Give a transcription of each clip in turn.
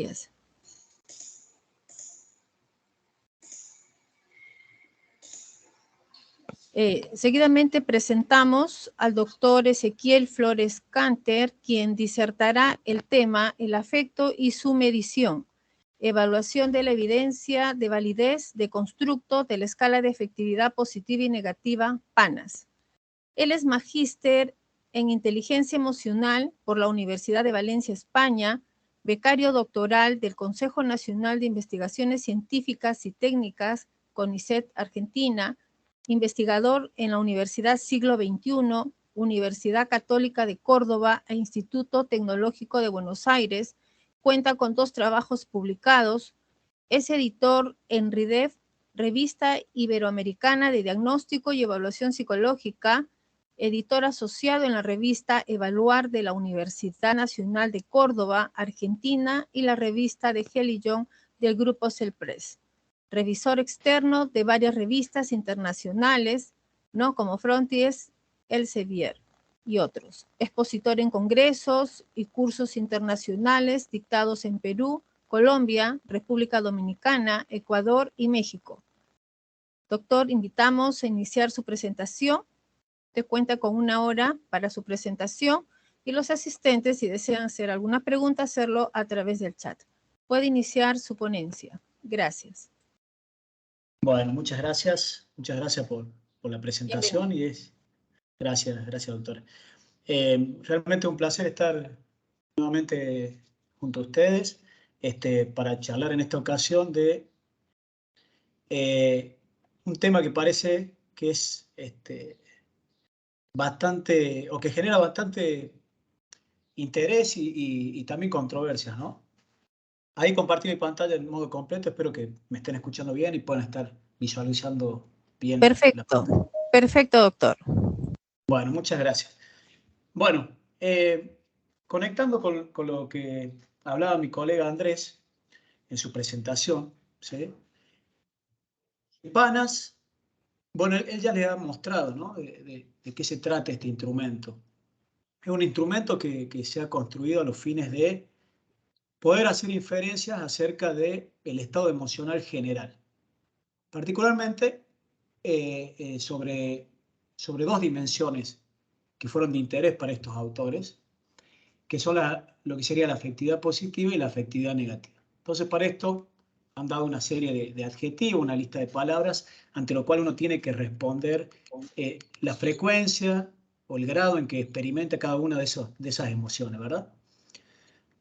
Gracias. Seguidamente presentamos al doctor Ezequiel Flores Canter, quien disertará el tema El afecto y su medición, evaluación de la evidencia de validez de constructo de la escala de efectividad positiva y negativa, PANAS. Él es magíster en inteligencia emocional por la Universidad de Valencia, España, becario doctoral del Consejo Nacional de Investigaciones Científicas y Técnicas, CONICET, Argentina, investigador en la Universidad Siglo XXI, Universidad Católica de Córdoba e Instituto Tecnológico de Buenos Aires. Cuenta con 2 trabajos publicados. Es editor en RIDEF, Revista Iberoamericana de Diagnóstico y Evaluación Psicológica, editor asociado en la revista Evaluar de la Universidad Nacional de Córdoba, Argentina, y la revista de Heli-Young del grupo Celpress. Revisor externo de varias revistas internacionales, ¿no? Como Frontiers, Elsevier y otros. Expositor en congresos y cursos internacionales dictados en Perú, Colombia, República Dominicana, Ecuador y México. Doctor, invitamos a iniciar su presentación. Usted cuenta con 1 hora para su presentación y los asistentes, si desean hacer alguna pregunta, hacerlo a través del chat. Puede iniciar su ponencia. Gracias. Bueno, muchas gracias por la presentación. Gracias, doctora. Realmente un placer estar nuevamente junto a ustedes para charlar en esta ocasión de un tema que parece que es bastante, o que genera bastante interés y también controversias, ¿no? Ahí compartí mi pantalla en modo completo, espero que me estén escuchando bien y puedan estar visualizando bien. Perfecto, perfecto, doctor. Bueno, muchas gracias. Bueno, conectando con lo que hablaba mi colega Andrés en su presentación, ¿sí? PANAS, bueno, él ya les ha mostrado, ¿no? de qué se trata este instrumento. Es un instrumento que se ha construido a los fines de poder hacer inferencias acerca del estado emocional general. Particularmente sobre 2 dimensiones que fueron de interés para estos autores, que son lo que sería la afectividad positiva y la afectividad negativa. Entonces, para esto han dado una serie de adjetivos, una lista de palabras, ante lo cual uno tiene que responder la frecuencia o el grado en que experimenta cada una de esas emociones, ¿verdad?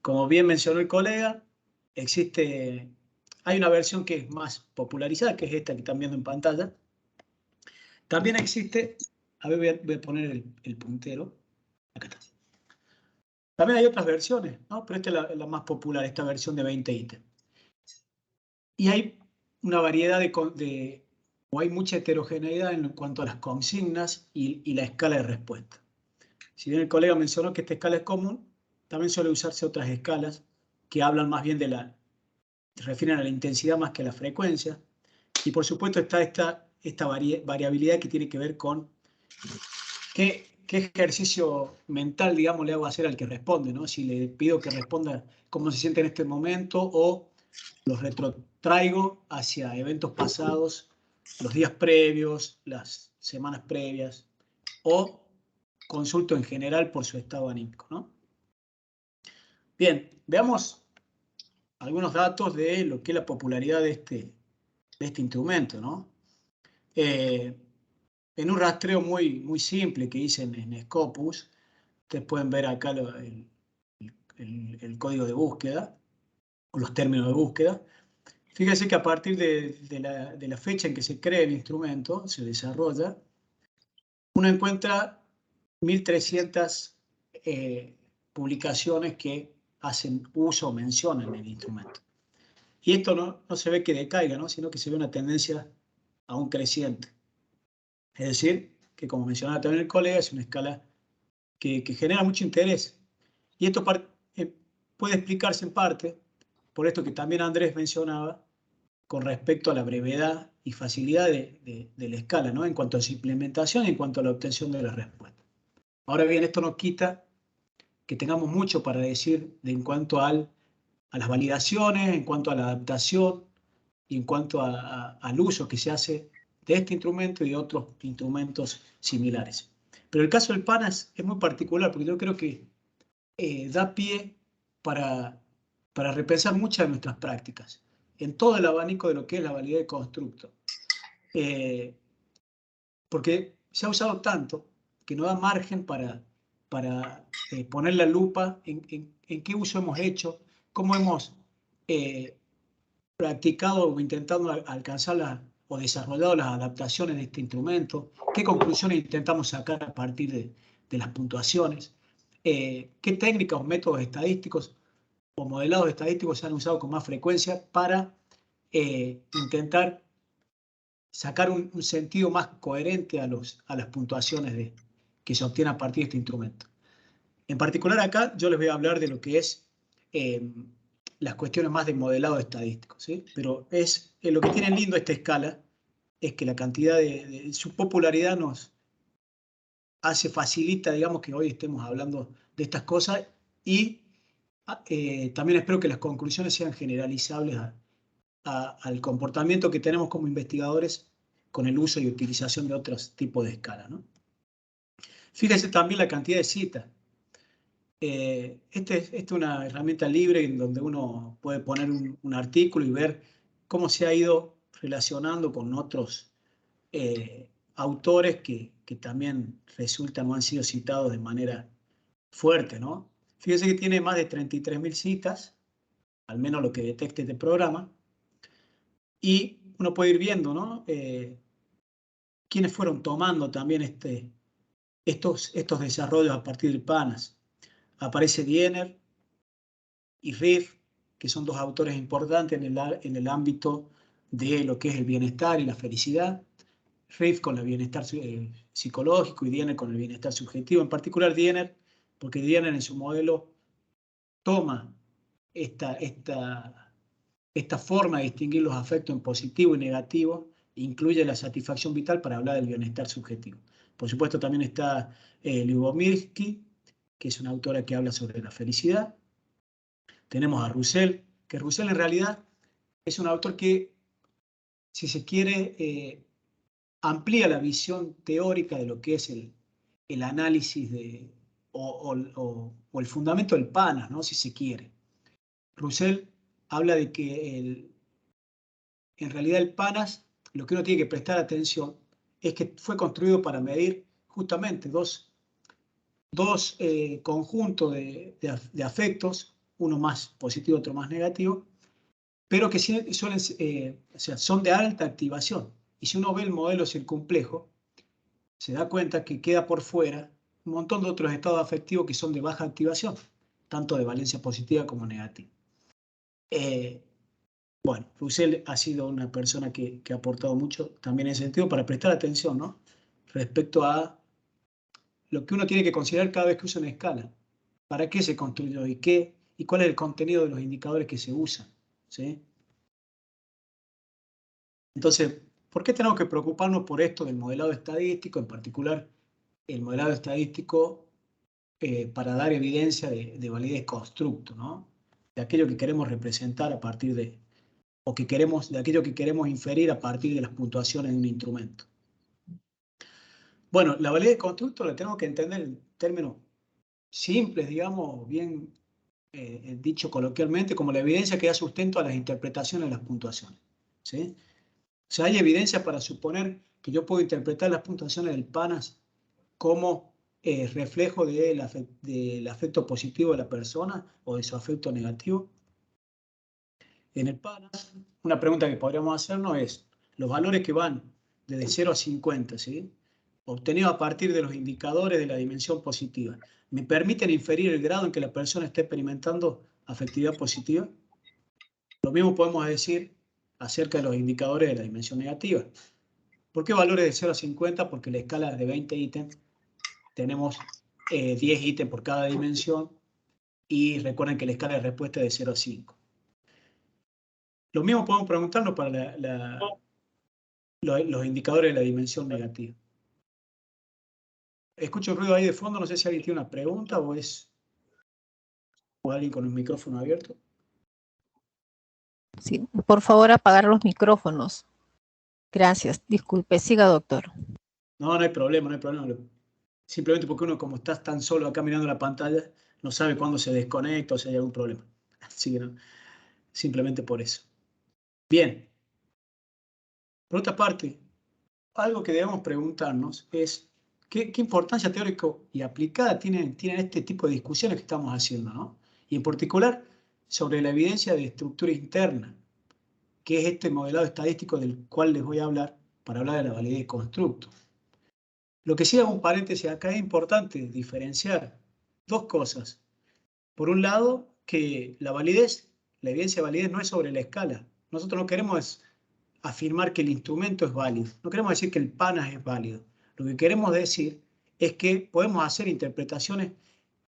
Como bien mencionó el colega, hay una versión que es más popularizada, que es esta que están viendo en pantalla. También existe, a ver, voy a poner el puntero, acá está. También hay otras versiones, ¿no? Pero esta es la más popular, esta versión de 20 ítems. Y hay una variedad o hay mucha heterogeneidad en cuanto a las consignas y la escala de respuesta. Si bien el colega mencionó que esta escala es común, también suele usarse otras escalas que hablan más bien se refieren a la intensidad más que a la frecuencia. Y por supuesto está esta variabilidad que tiene que ver con qué ejercicio mental, digamos, le hago hacer al que responde, ¿no? Si le pido que responda cómo se siente en este momento o los retrotraigo hacia eventos pasados, los días previos, las semanas previas, o consulto en general por su estado anímico, ¿no? Bien, veamos algunos datos de lo que es la popularidad de este instrumento, ¿no? En un rastreo muy simple que hice en Scopus, ustedes pueden ver acá el código de búsqueda, o los términos de búsqueda. Fíjense que a partir de la fecha en que se crea el instrumento, se desarrolla, uno encuentra 1.300 publicaciones que hacen uso o mencionan el instrumento. Y esto no se ve que decaiga, ¿no? Sino que se ve una tendencia aún creciente. Es decir, que como mencionaba también el colega, es una escala que genera mucho interés. Y esto puede explicarse en parte por esto que también Andrés mencionaba con respecto a la brevedad y facilidad de la escala, ¿no? En cuanto a su implementación y en cuanto a la obtención de la respuesta. Ahora bien, esto no quita que tengamos mucho para decir en cuanto al las validaciones, en cuanto a la adaptación y en cuanto al uso que se hace de este instrumento y de otros instrumentos similares. Pero el caso del PANAS es muy particular porque yo creo que da pie para repensar muchas de nuestras prácticas en todo el abanico de lo que es la validez de constructo. Porque se ha usado tanto que no da margen para poner la lupa en qué uso hemos hecho, cómo hemos practicado o intentado alcanzar o desarrollado las adaptaciones de este instrumento, qué conclusiones intentamos sacar a partir de las puntuaciones, qué técnicas o métodos estadísticos o modelados estadísticos se han usado con más frecuencia para intentar sacar un sentido más coherente a las puntuaciones que se obtienen a partir de este instrumento. En particular acá yo les voy a hablar de lo que es las cuestiones más de modelado estadístico, ¿sí? Pero lo que tiene lindo esta escala es que la cantidad de su popularidad nos facilita, digamos, que hoy estemos hablando de estas cosas y también espero que las conclusiones sean generalizables al comportamiento que tenemos como investigadores con el uso y utilización de otros tipos de escala, ¿no? Fíjense también la cantidad de citas. Esta es una herramienta libre en donde uno puede poner un artículo y ver cómo se ha ido relacionando con otros autores que también resultan o han sido citados de manera fuerte, ¿no? Fíjense que tiene más de 33.000 citas, al menos lo que detecte este programa, y uno puede ir viendo, ¿no? Quiénes fueron tomando también estos desarrollos a partir del PANAS. Aparece Diener y Riff, que son dos autores importantes en el ámbito de lo que es el bienestar y la felicidad. Riff con el bienestar psicológico y Diener con el bienestar subjetivo. En particular Diener, porque Diener en su modelo toma esta forma de distinguir los afectos en positivo y negativo, incluye la satisfacción vital para hablar del bienestar subjetivo. Por supuesto también está Lyubomirsky, que es una autora que habla sobre la felicidad. Tenemos a Roussel, que Roussel en realidad es un autor que, si se quiere, amplía la visión teórica de lo que es el análisis o el fundamento del PANAS, ¿no? Si se quiere. Roussel habla de que en realidad el PANAS, lo que uno tiene que prestar atención es que fue construido para medir justamente dos conjuntos de afectos, uno más positivo, otro más negativo, pero que son de alta activación. Y si uno ve el modelo circunplejo, se da cuenta que queda por fuera un montón de otros estados afectivos que son de baja activación, tanto de valencia positiva como negativa. Bueno, Roussel ha sido una persona que ha aportado mucho también en ese sentido para prestar atención, ¿no? Respecto a lo que uno tiene que considerar cada vez que usa una escala. ¿Para qué se construyó y cuál es el contenido de los indicadores que se usan? ¿Sí? Entonces, ¿por qué tenemos que preocuparnos por esto del modelado estadístico, en particular el modelado estadístico para dar evidencia de validez constructo, ¿no? De aquello que queremos representar a partir de aquello que queremos inferir a partir de las puntuaciones de un instrumento. Bueno, la validez de constructo la tenemos que entender en términos simples, digamos, bien dicho coloquialmente, como la evidencia que da sustento a las interpretaciones de las puntuaciones. ¿Sí? O sea, hay evidencia para suponer que yo puedo interpretar las puntuaciones del PANAS como reflejo del afecto positivo de la persona o de su afecto negativo. En el PANAS, una pregunta que podríamos hacernos es, los valores que van desde 0 a 50, ¿sí? Obtenidos a partir de los indicadores de la dimensión positiva, ¿me permiten inferir el grado en que la persona está experimentando afectividad positiva? Lo mismo podemos decir acerca de los indicadores de la dimensión negativa. ¿Por qué valores de 0 a 50? Porque la escala es de 20 ítems, tenemos 10 ítems por cada dimensión, y recuerden que la escala de respuesta es de 0 a 5. Lo mismo podemos preguntarnos para los indicadores de la dimensión negativa. Escucho un ruido ahí de fondo, no sé si alguien tiene una pregunta o alguien con el micrófono abierto. Sí, por favor, apagar los micrófonos. Gracias. Disculpe, siga, doctor. No, no hay problema, no hay problema. Simplemente porque uno, como está tan solo acá mirando la pantalla, no sabe cuándo se desconecta o si hay algún problema. Así que no, simplemente por eso. Bien. Por otra parte, algo que debemos preguntarnos es qué importancia teórica y aplicada tienen este tipo de discusiones que estamos haciendo, ¿no? Y en particular sobre la evidencia de estructura interna, que es este modelado estadístico del cual les voy a hablar para hablar de la validez de constructo. Lo que sí hago un paréntesis acá, es importante diferenciar dos cosas. Por un lado, que la validez, la evidencia de validez no es sobre la escala. Nosotros no queremos afirmar que el instrumento es válido. No queremos decir que el PANAS es válido. Lo que queremos decir es que podemos hacer interpretaciones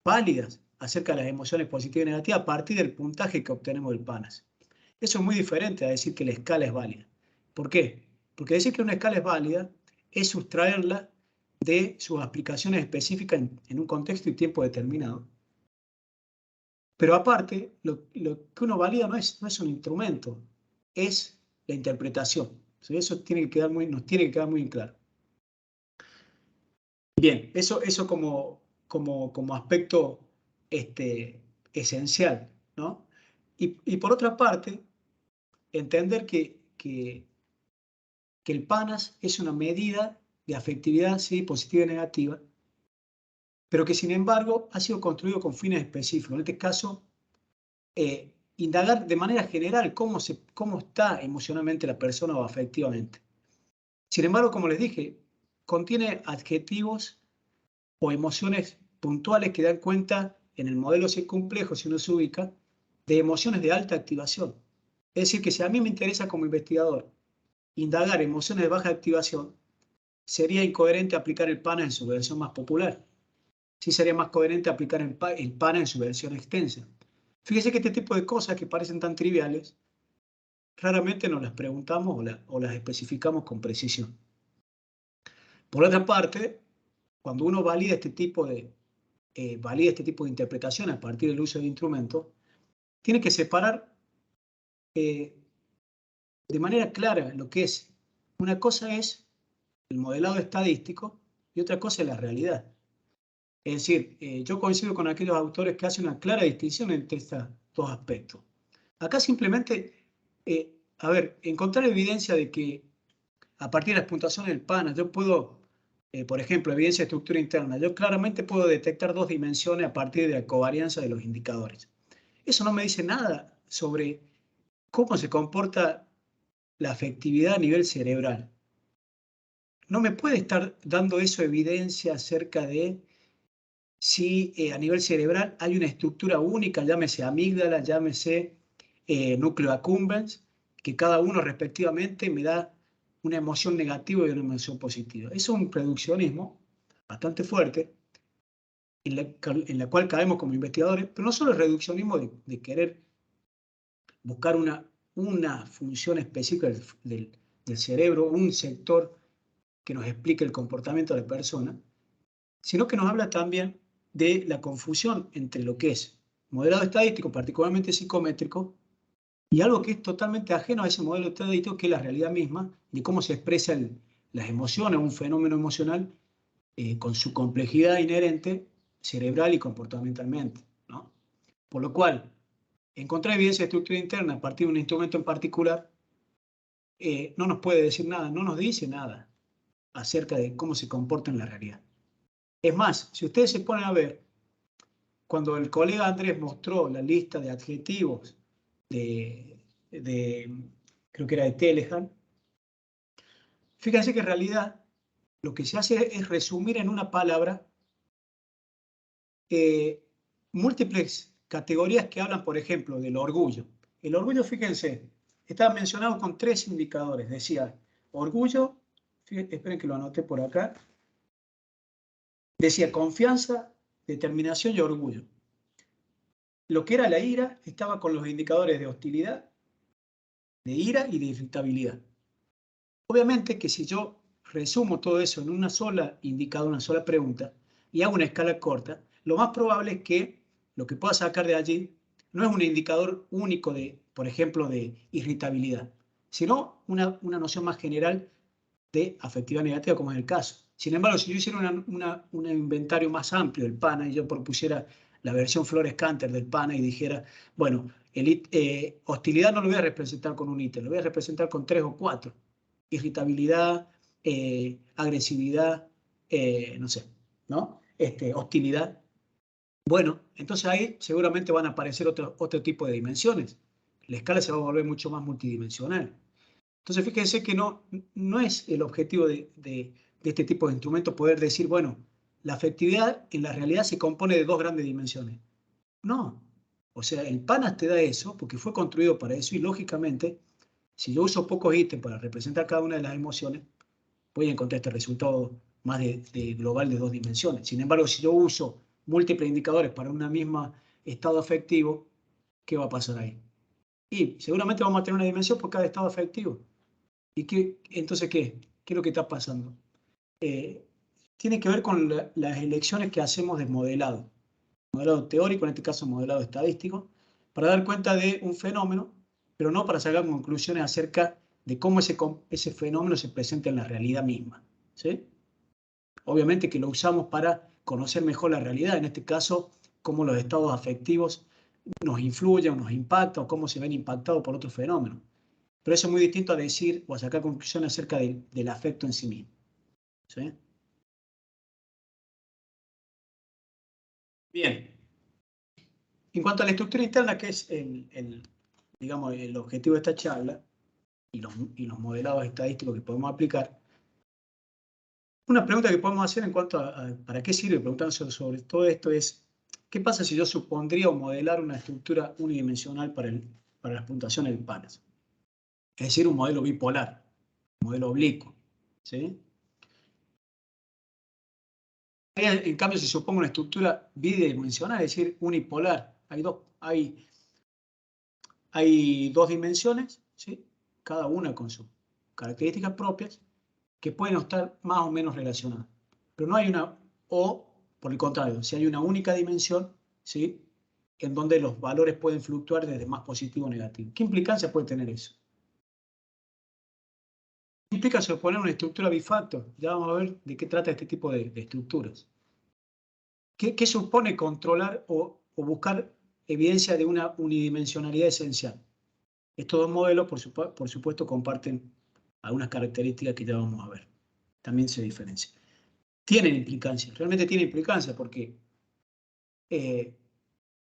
válidas acerca de las emociones positivas y negativas a partir del puntaje que obtenemos del PANAS. Eso es muy diferente a decir que la escala es válida. ¿Por qué? Porque decir que una escala es válida es sustraerla de sus aplicaciones específicas en un contexto y tiempo determinado. Pero aparte, lo que uno valida no es un instrumento, es la interpretación. Eso nos tiene que quedar muy en claro. Bien, eso como aspecto esencial, ¿no? Y por otra parte, entender que el PANAS es una medida de afectividad, sí, positiva y negativa, pero que sin embargo ha sido construido con fines específicos. En este caso, indagar de manera general cómo está emocionalmente la persona o afectivamente. Sin embargo, como les dije, contiene adjetivos o emociones puntuales que dan cuenta en el modelo C complejo, si uno se ubica, de emociones de alta activación. Es decir, que si a mí me interesa como investigador indagar emociones de baja activación, sería incoherente aplicar el PANAS en su versión más popular. Sí sería más coherente aplicar el PANAS en su versión extensa. Fíjese que este tipo de cosas que parecen tan triviales, raramente nos las preguntamos o las especificamos con precisión. Por otra parte, cuando uno valida este tipo de interpretación a partir del uso de instrumentos, tiene que separar de manera clara lo que es. Una cosa es el modelado estadístico y otra cosa es la realidad. Es decir, yo coincido con aquellos autores que hacen una clara distinción entre estos dos aspectos. Acá simplemente, encontrar evidencia de que a partir de las puntuaciones del PANAS yo puedo, por ejemplo, evidencia de estructura interna, yo claramente puedo detectar dos dimensiones a partir de la covarianza de los indicadores. Eso no me dice nada sobre cómo se comporta la afectividad a nivel cerebral. No me puede estar dando eso evidencia acerca de si a nivel cerebral hay una estructura única, llámese amígdala, llámese núcleo accumbens, que cada uno respectivamente me da una emoción negativa y una emoción positiva. Es un reduccionismo bastante fuerte, en la cual caemos como investigadores, pero no solo el reduccionismo de querer buscar una función específica del cerebro, un sector que nos explique el comportamiento de la persona, sino que nos habla también de la confusión entre lo que es modelado estadístico, particularmente psicométrico, y algo que es totalmente ajeno a ese modelo estadístico, que es la realidad misma, de cómo se expresan las emociones, un fenómeno emocional, con su complejidad inherente, cerebral y comportamentalmente, ¿no? Por lo cual, encontrar evidencia de estructura interna a partir de un instrumento en particular no nos puede decir nada, no nos dice nada acerca de cómo se comporta en la realidad. Es más, si ustedes se ponen a ver, cuando el colega Andrés mostró la lista de adjetivos creo que era de Telehan, fíjense que en realidad lo que se hace es resumir en una palabra múltiples categorías que hablan, por ejemplo, del orgullo. El orgullo, fíjense, estaba mencionado con 3 indicadores. Decía orgullo, fíjense, esperen que lo anoté por acá, decía confianza, determinación y orgullo. Lo que era la ira estaba con los indicadores de hostilidad, de ira y de irritabilidad. Obviamente que si yo resumo todo eso en una sola indicador, una sola pregunta, y hago una escala corta, lo más probable es que lo que pueda sacar de allí no es un indicador único de, por ejemplo, de irritabilidad, sino una noción más general de afectividad negativa, como es el caso. Sin embargo, si yo hiciera un inventario más amplio del PANA y yo propusiera la versión Flores-Canter del PANA y dijera, bueno, hostilidad no lo voy a representar con un ítem, lo voy a representar con 3 o 4. Irritabilidad, agresividad, no sé, ¿no? Hostilidad. Bueno, entonces ahí seguramente van a aparecer otro tipo de dimensiones. La escala se va a volver mucho más multidimensional. Entonces fíjense que no es el objetivo de este tipo de instrumentos poder decir, bueno, la afectividad en la realidad se compone de 2 grandes dimensiones. No. O sea, el PANAS te da eso porque fue construido para eso y lógicamente, si yo uso pocos ítems para representar cada una de las emociones, voy a encontrar este resultado más de global de 2 dimensiones. Sin embargo, si yo uso múltiples indicadores para un mismo estado afectivo, ¿qué va a pasar ahí? Y seguramente vamos a tener una dimensión por cada estado afectivo. ¿Y entonces qué? ¿Qué es lo que está pasando? Tiene que ver con las elecciones que hacemos de modelado. Modelado teórico, en este caso modelado estadístico, para dar cuenta de un fenómeno, pero no para sacar conclusiones acerca de cómo ese fenómeno se presenta en la realidad misma. ¿Sí? Obviamente que lo usamos para conocer mejor la realidad, en este caso, cómo los estados afectivos nos influyen o nos impactan o cómo se ven impactados por otros fenómenos. Pero eso es muy distinto a decir o a sacar conclusiones acerca del afecto en sí mismo. ¿Sí? Bien. En cuanto a la estructura interna, que es digamos, el objetivo de esta charla y los modelados estadísticos que podemos aplicar, una pregunta que podemos hacer en cuanto a para qué sirve, preguntarnos sobre todo esto es, ¿qué pasa si yo supondría o modelar una estructura unidimensional para las puntuaciones del PANAS? Es decir, un modelo bipolar, un modelo oblicuo. ¿Sí? En cambio, si supongo una estructura bidimensional, es decir, unipolar, hay 2 dimensiones, ¿sí? Cada una con sus características propias, que pueden estar más o menos relacionadas. Pero no hay o por el contrario, si hay una única dimensión, ¿sí? En donde los valores pueden fluctuar desde más positivo o negativo. ¿Qué implicancia puede tener eso? ¿Qué implica suponer una estructura bifactor? Ya vamos a ver de qué trata este tipo de estructuras. ¿Qué supone controlar o buscar evidencia de una unidimensionalidad esencial? Estos 2 modelos, por supuesto, comparten algunas características que ya vamos a ver. También se diferencian. Tienen implicancia, realmente tienen implicancia porque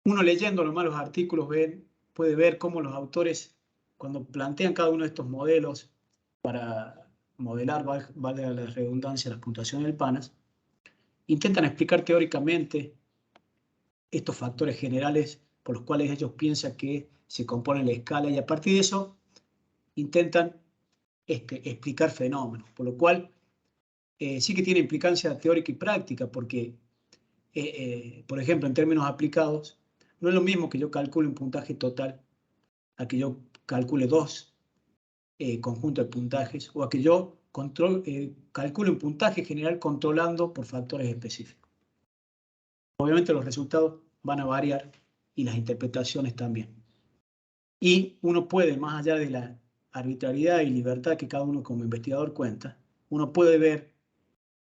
uno leyendo nomás los artículos puede ver cómo los autores, cuando plantean cada uno de estos modelos para modelar, valga la redundancia, las puntuaciones del PANAS, intentan explicar teóricamente estos factores generales por los cuales ellos piensan que se compone la escala y a partir de eso intentan explicar fenómenos, por lo cual sí que tiene implicancia teórica y práctica, porque, por ejemplo, en términos aplicados, no es lo mismo que yo calcule un puntaje total a que yo calcule 2 conjuntos de puntajes o a que yo calcule un puntaje general controlando por factores específicos. Obviamente los resultados van a variar y las interpretaciones también. Y uno puede, más allá de la arbitrariedad y libertad que cada uno como investigador cuenta, uno puede ver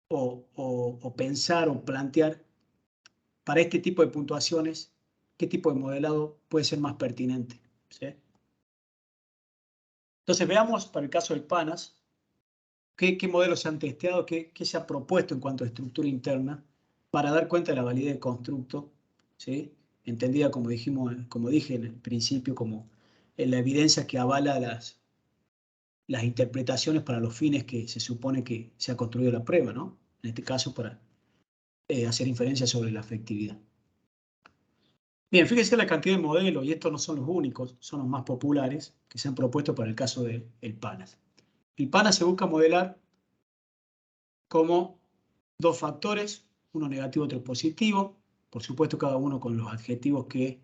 o pensar o plantear para este tipo de puntuaciones qué tipo de modelado puede ser más pertinente. ¿Sí? Entonces veamos para el caso del PANAS qué modelos se han testeado, qué se ha propuesto en cuanto a estructura interna para dar cuenta de la validez del constructo, ¿sí? Entendida como dije en el principio, como la evidencia que avala las interpretaciones para los fines que se supone que se ha construido la prueba, ¿no? En este caso para hacer inferencias sobre la afectividad. Bien, fíjense la cantidad de modelos, y estos no son los únicos, son los más populares que se han propuesto para el caso del PANAS. El PANAS se busca modelar como 2 factores, uno negativo, otro positivo, por supuesto cada uno con los adjetivos que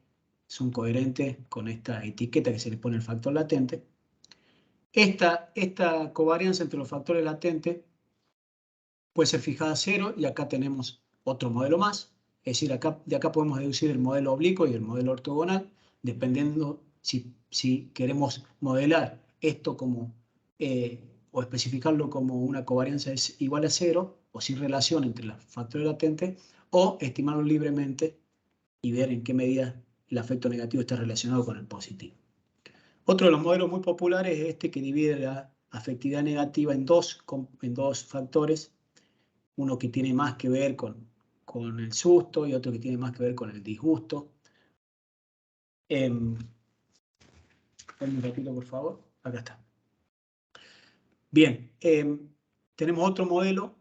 son coherentes con esta etiqueta que se le pone al factor latente. Esta covarianza entre los factores latentes puede ser fijada a 0 y acá tenemos otro modelo más. Es decir, de acá podemos deducir el modelo oblicuo y el modelo ortogonal. dependiendo si queremos modelar esto como, o especificarlo como una covarianza es igual a 0, o sin relación entre los factores latentes, o estimarlo libremente y ver en qué medida el afecto negativo está relacionado con el positivo. Otro de los modelos muy populares es este que divide la afectividad negativa en dos factores, uno que tiene más que ver con el susto y otro que tiene más que ver con el disgusto. Un ratito, por favor. Acá está. Bien, tenemos otro modelo,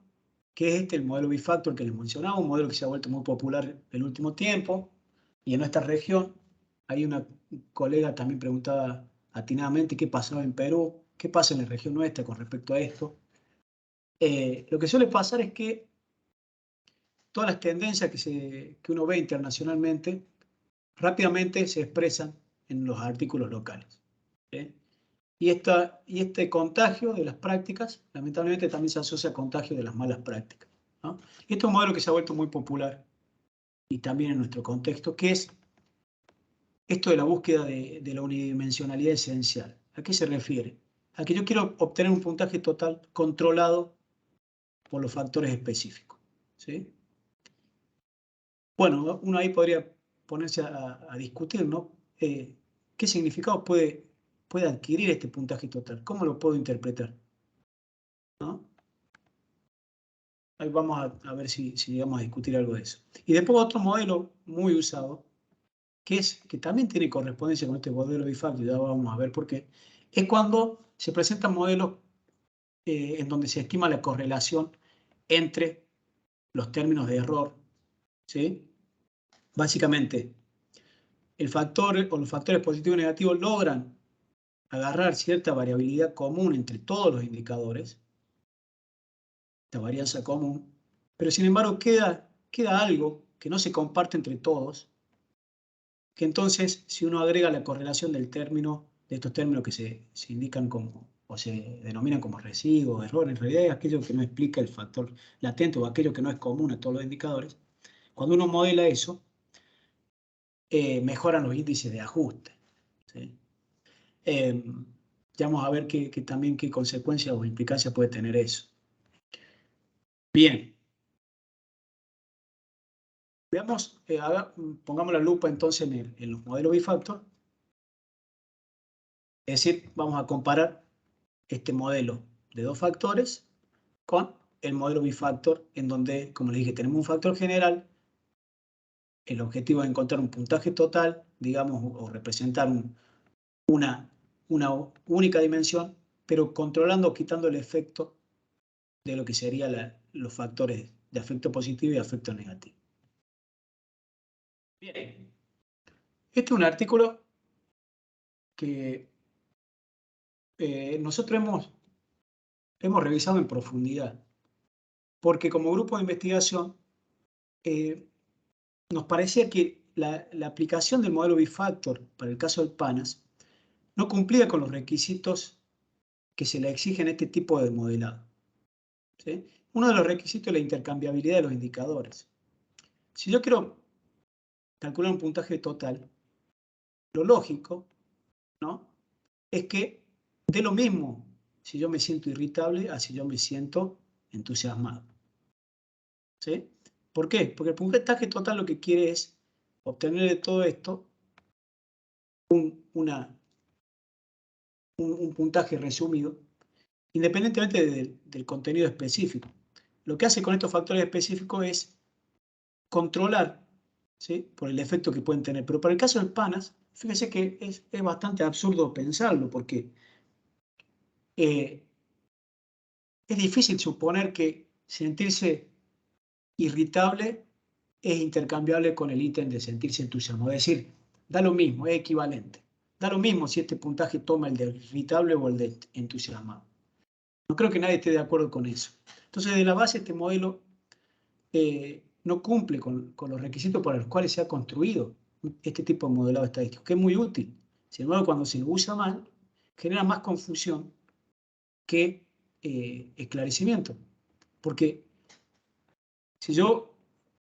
que es el modelo bifactor que les mencionaba, un modelo que se ha vuelto muy popular en el último tiempo, y en nuestra región, hay una colega también preguntaba atinadamente qué pasaba en Perú, qué pasa en la región nuestra con respecto a esto. Lo que suele pasar es que todas las tendencias que uno ve internacionalmente rápidamente se expresan en los artículos locales. ¿Sí? Y este contagio de las prácticas, lamentablemente, también se asocia al contagio de las malas prácticas, ¿no? Y este es un modelo que se ha vuelto muy popular y también en nuestro contexto, que es esto de la búsqueda de la unidimensionalidad esencial. ¿A qué se refiere? A que yo quiero obtener un puntaje total controlado por los factores específicos. ¿Sí? Bueno, uno ahí podría ponerse a discutir, ¿no? ¿Qué significado puede adquirir este puntaje total? ¿Cómo lo puedo interpretar? ¿No? Ahí vamos a ver si llegamos a discutir algo de eso. Y después otro modelo muy usado, que también tiene correspondencia con este modelo bifactor, ya vamos a ver por qué, es cuando se presentan modelos en donde se estima la correlación entre los términos de error, ¿sí? Básicamente, el factor o los factores positivos y negativos logran agarrar cierta variabilidad común entre todos los indicadores, esta varianza común, pero sin embargo queda algo que no se comparte entre todos, que entonces si uno agrega la correlación de estos términos que se indican como, o se denominan como residuo, error, en realidad es aquello que no explica el factor latente o aquello que no es común a todos los indicadores, cuando uno modela eso, mejoran los índices de ajuste. ¿Sí? Ya vamos a ver también qué consecuencias o implicancias puede tener eso. Bien. Veamos, pongamos la lupa entonces en los modelos bifactor. Es decir, vamos a comparar este modelo de dos factores con el modelo bifactor, en donde, como les dije, tenemos un factor general. El objetivo es encontrar un puntaje total, digamos, o representar una única dimensión, pero controlando o quitando el efecto de lo que serían los factores de afecto positivo y afecto negativo. Bien. Este es un artículo que nosotros hemos revisado en profundidad, porque como grupo de investigación nos parecía que la aplicación del modelo bifactor para el caso del PANAS no cumplía con los requisitos que se le exigen a este tipo de modelado. ¿Sí? Uno de los requisitos es la intercambiabilidad de los indicadores. Si yo quiero calcular un puntaje total, lo lógico, ¿no?, es que dé lo mismo si yo me siento irritable a si yo me siento entusiasmado. ¿Sí? ¿Por qué? Porque el puntaje total lo que quiere es obtener de todo esto un puntaje resumido, independientemente del contenido específico. Lo que hace con estos factores específicos es controlar, ¿sí?, por el efecto que pueden tener. Pero para el caso del PANAS, fíjense que es bastante absurdo pensarlo, porque es difícil suponer que sentirse irritable es intercambiable con el ítem de sentirse entusiasmado. Es decir, da lo mismo, es equivalente. Da lo mismo si este puntaje toma el de irritable o el de entusiasmado. No creo que nadie esté de acuerdo con eso. Entonces, de la base, este modelo no cumple con los requisitos para los cuales se ha construido este tipo de modelado estadístico, que es muy útil. Sin embargo, cuando se lo usa mal, genera más confusión que esclarecimiento. Porque si yo,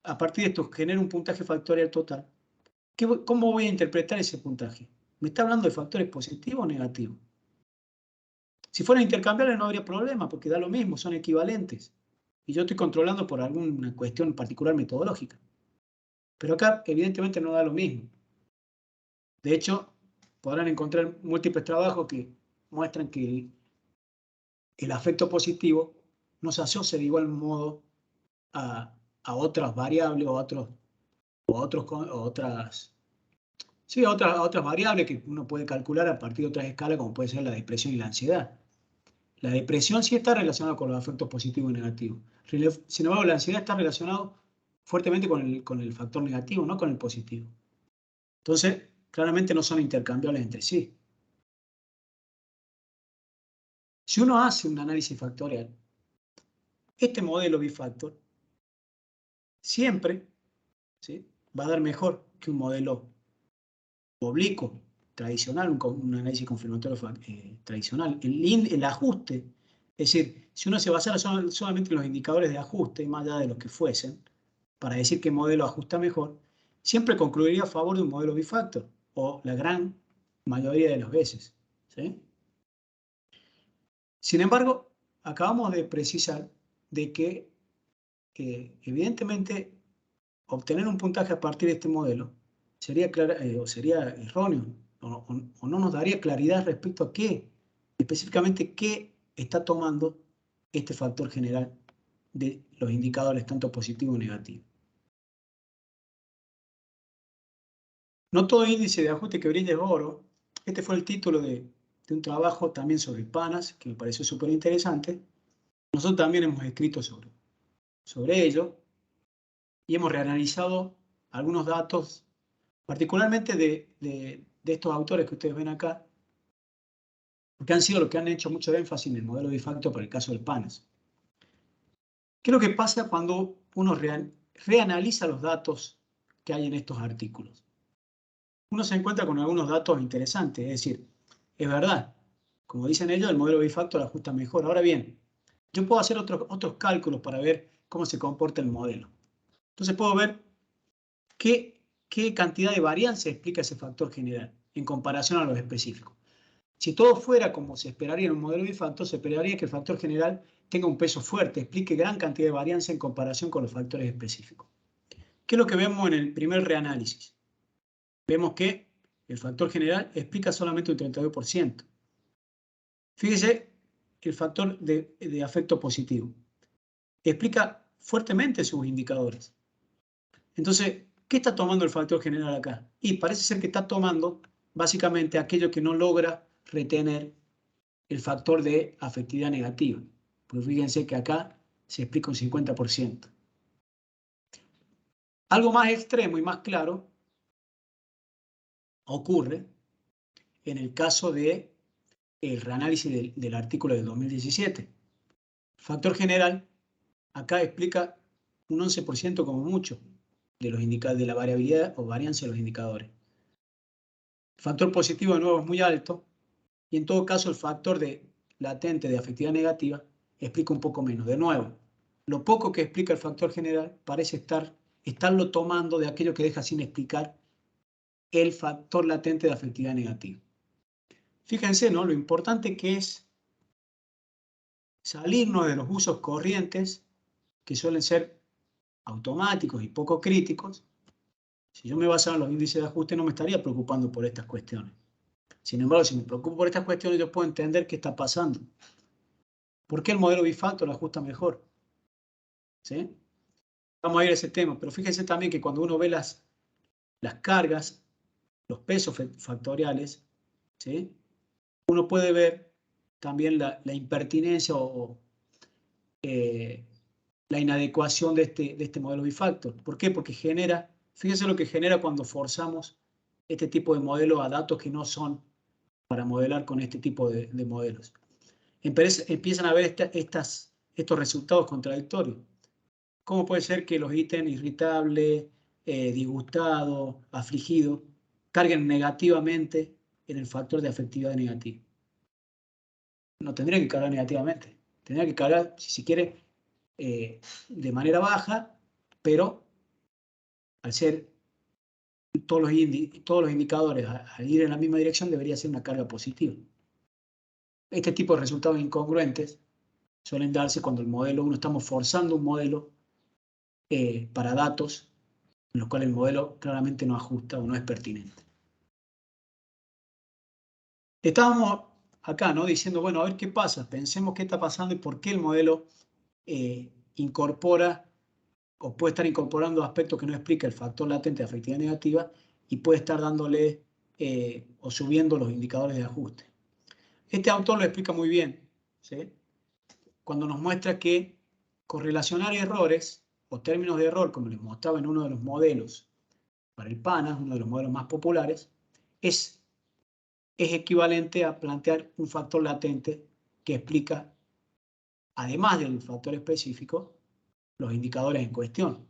a partir de esto, genero un puntaje factorial total, ¿Cómo voy a interpretar ese puntaje? ¿Me está hablando de factores positivos o negativos? Si fueran intercambiables no habría problema, porque da lo mismo, son equivalentes. Y yo estoy controlando por alguna cuestión particular metodológica. Pero acá, evidentemente, no da lo mismo. De hecho, podrán encontrar múltiples trabajos que muestran que el afecto positivo no se asocia de igual modo a otras variables o a otras variables que uno puede calcular a partir de otras escalas, como puede ser la depresión y la ansiedad. La depresión sí está relacionada con los afectos positivos y negativos. Sin embargo, la ansiedad está relacionada fuertemente con el factor negativo, no con el positivo. Entonces, claramente no son intercambiables entre sí. Si uno hace un análisis factorial, este modelo bifactor siempre, ¿sí?, va a dar mejor que un modelo oblicuo, tradicional, un análisis confirmatorio tradicional. El ajuste, es decir, si uno se basara solamente en los indicadores de ajuste, más allá de los que fuesen, para decir qué modelo ajusta mejor, siempre concluiría a favor de un modelo bifactor, o la gran mayoría de las veces, ¿sí? Sin embargo, acabamos de precisar de que evidentemente obtener un puntaje a partir de este modelo sería erróneo o no nos daría claridad respecto a específicamente qué está tomando este factor general de los indicadores tanto positivo y negativo. No todo índice de ajuste que brilla es oro. Este fue el título de un trabajo también sobre PANAS, que me pareció súper interesante. Nosotros también hemos escrito sobre ello y hemos reanalizado algunos datos, particularmente de estos autores que ustedes ven acá, porque han sido los que han hecho mucho énfasis en el modelo bifactor para el caso del PANAS. ¿Qué es lo que pasa cuando uno reanaliza los datos que hay en estos artículos? Uno se encuentra con algunos datos interesantes, es decir, es verdad, como dicen ellos, el modelo bifactor ajusta mejor. Ahora bien, yo puedo hacer otros cálculos para ver cómo se comporta el modelo. Entonces puedo ver qué cantidad de varianza explica ese factor general en comparación a los específicos. Si todo fuera como se esperaría en un modelo bifactor, se esperaría que el factor general tenga un peso fuerte, explique gran cantidad de varianza en comparación con los factores específicos. ¿Qué es lo que vemos en el primer reanálisis? Vemos que el factor general explica solamente un 32%. Fíjese el factor de afecto positivo. Explica fuertemente sus indicadores. Entonces, ¿qué está tomando el factor general acá? Y parece ser que está tomando básicamente aquello que no logra retener el factor de afectividad negativa. Pues fíjense que acá se explica un 50%. Algo más extremo y más claro ocurre en el caso del reanálisis del artículo del 2017. El factor general acá explica un 11% como mucho de la variabilidad o varianza de los indicadores. El factor positivo de nuevo es muy alto y en todo caso el factor latente de afectividad negativa explica un poco menos. De nuevo, lo poco que explica el factor general parece estarlo tomando de aquello que deja sin explicar el factor latente de afectividad negativa. Fíjense, ¿no?, lo importante que es salirnos de los usos corrientes que suelen ser automáticos y poco críticos. Si yo me basara en los índices de ajuste no me estaría preocupando por estas cuestiones. Sin embargo, si me preocupo por estas cuestiones, yo puedo entender qué está pasando. ¿Por qué el modelo bifactor ajusta mejor? ¿Sí? Vamos a ir a ese tema, pero fíjense también que cuando uno ve las cargas, los pesos factoriales, ¿sí?, uno puede ver también la impertinencia o la inadecuación de este modelo bifactor. ¿Por qué? Porque fíjense lo que genera cuando forzamos este tipo de modelo a datos que no son para modelar con este tipo de modelos. Empiezan a ver estos resultados contradictorios. ¿Cómo puede ser que los ítems irritable, disgustado, afligido, carguen negativamente en el factor de afectividad negativa? No tendría que cargar negativamente. Tendría que cargar, si se quiere, de manera baja, pero al ser todos los indicadores al ir en la misma dirección debería ser una carga positiva. Este tipo de resultados incongruentes suelen darse cuando uno estamos forzando un modelo para datos en los cuales el modelo claramente no ajusta o no es pertinente. Estábamos acá, ¿no? Diciendo, bueno, a ver qué pasa, pensemos qué está pasando y por qué el modelo incorpora o puede estar incorporando aspectos que no explica el factor latente de afectividad negativa y puede estar dándole o subiendo los indicadores de ajuste. Este autor lo explica muy bien, ¿sí? Cuando nos muestra que correlacionar errores o términos de error, como les mostraba en uno de los modelos para el PANAS, uno de los modelos más populares, es equivalente a plantear un factor latente que explica, además del factor específico, los indicadores en cuestión.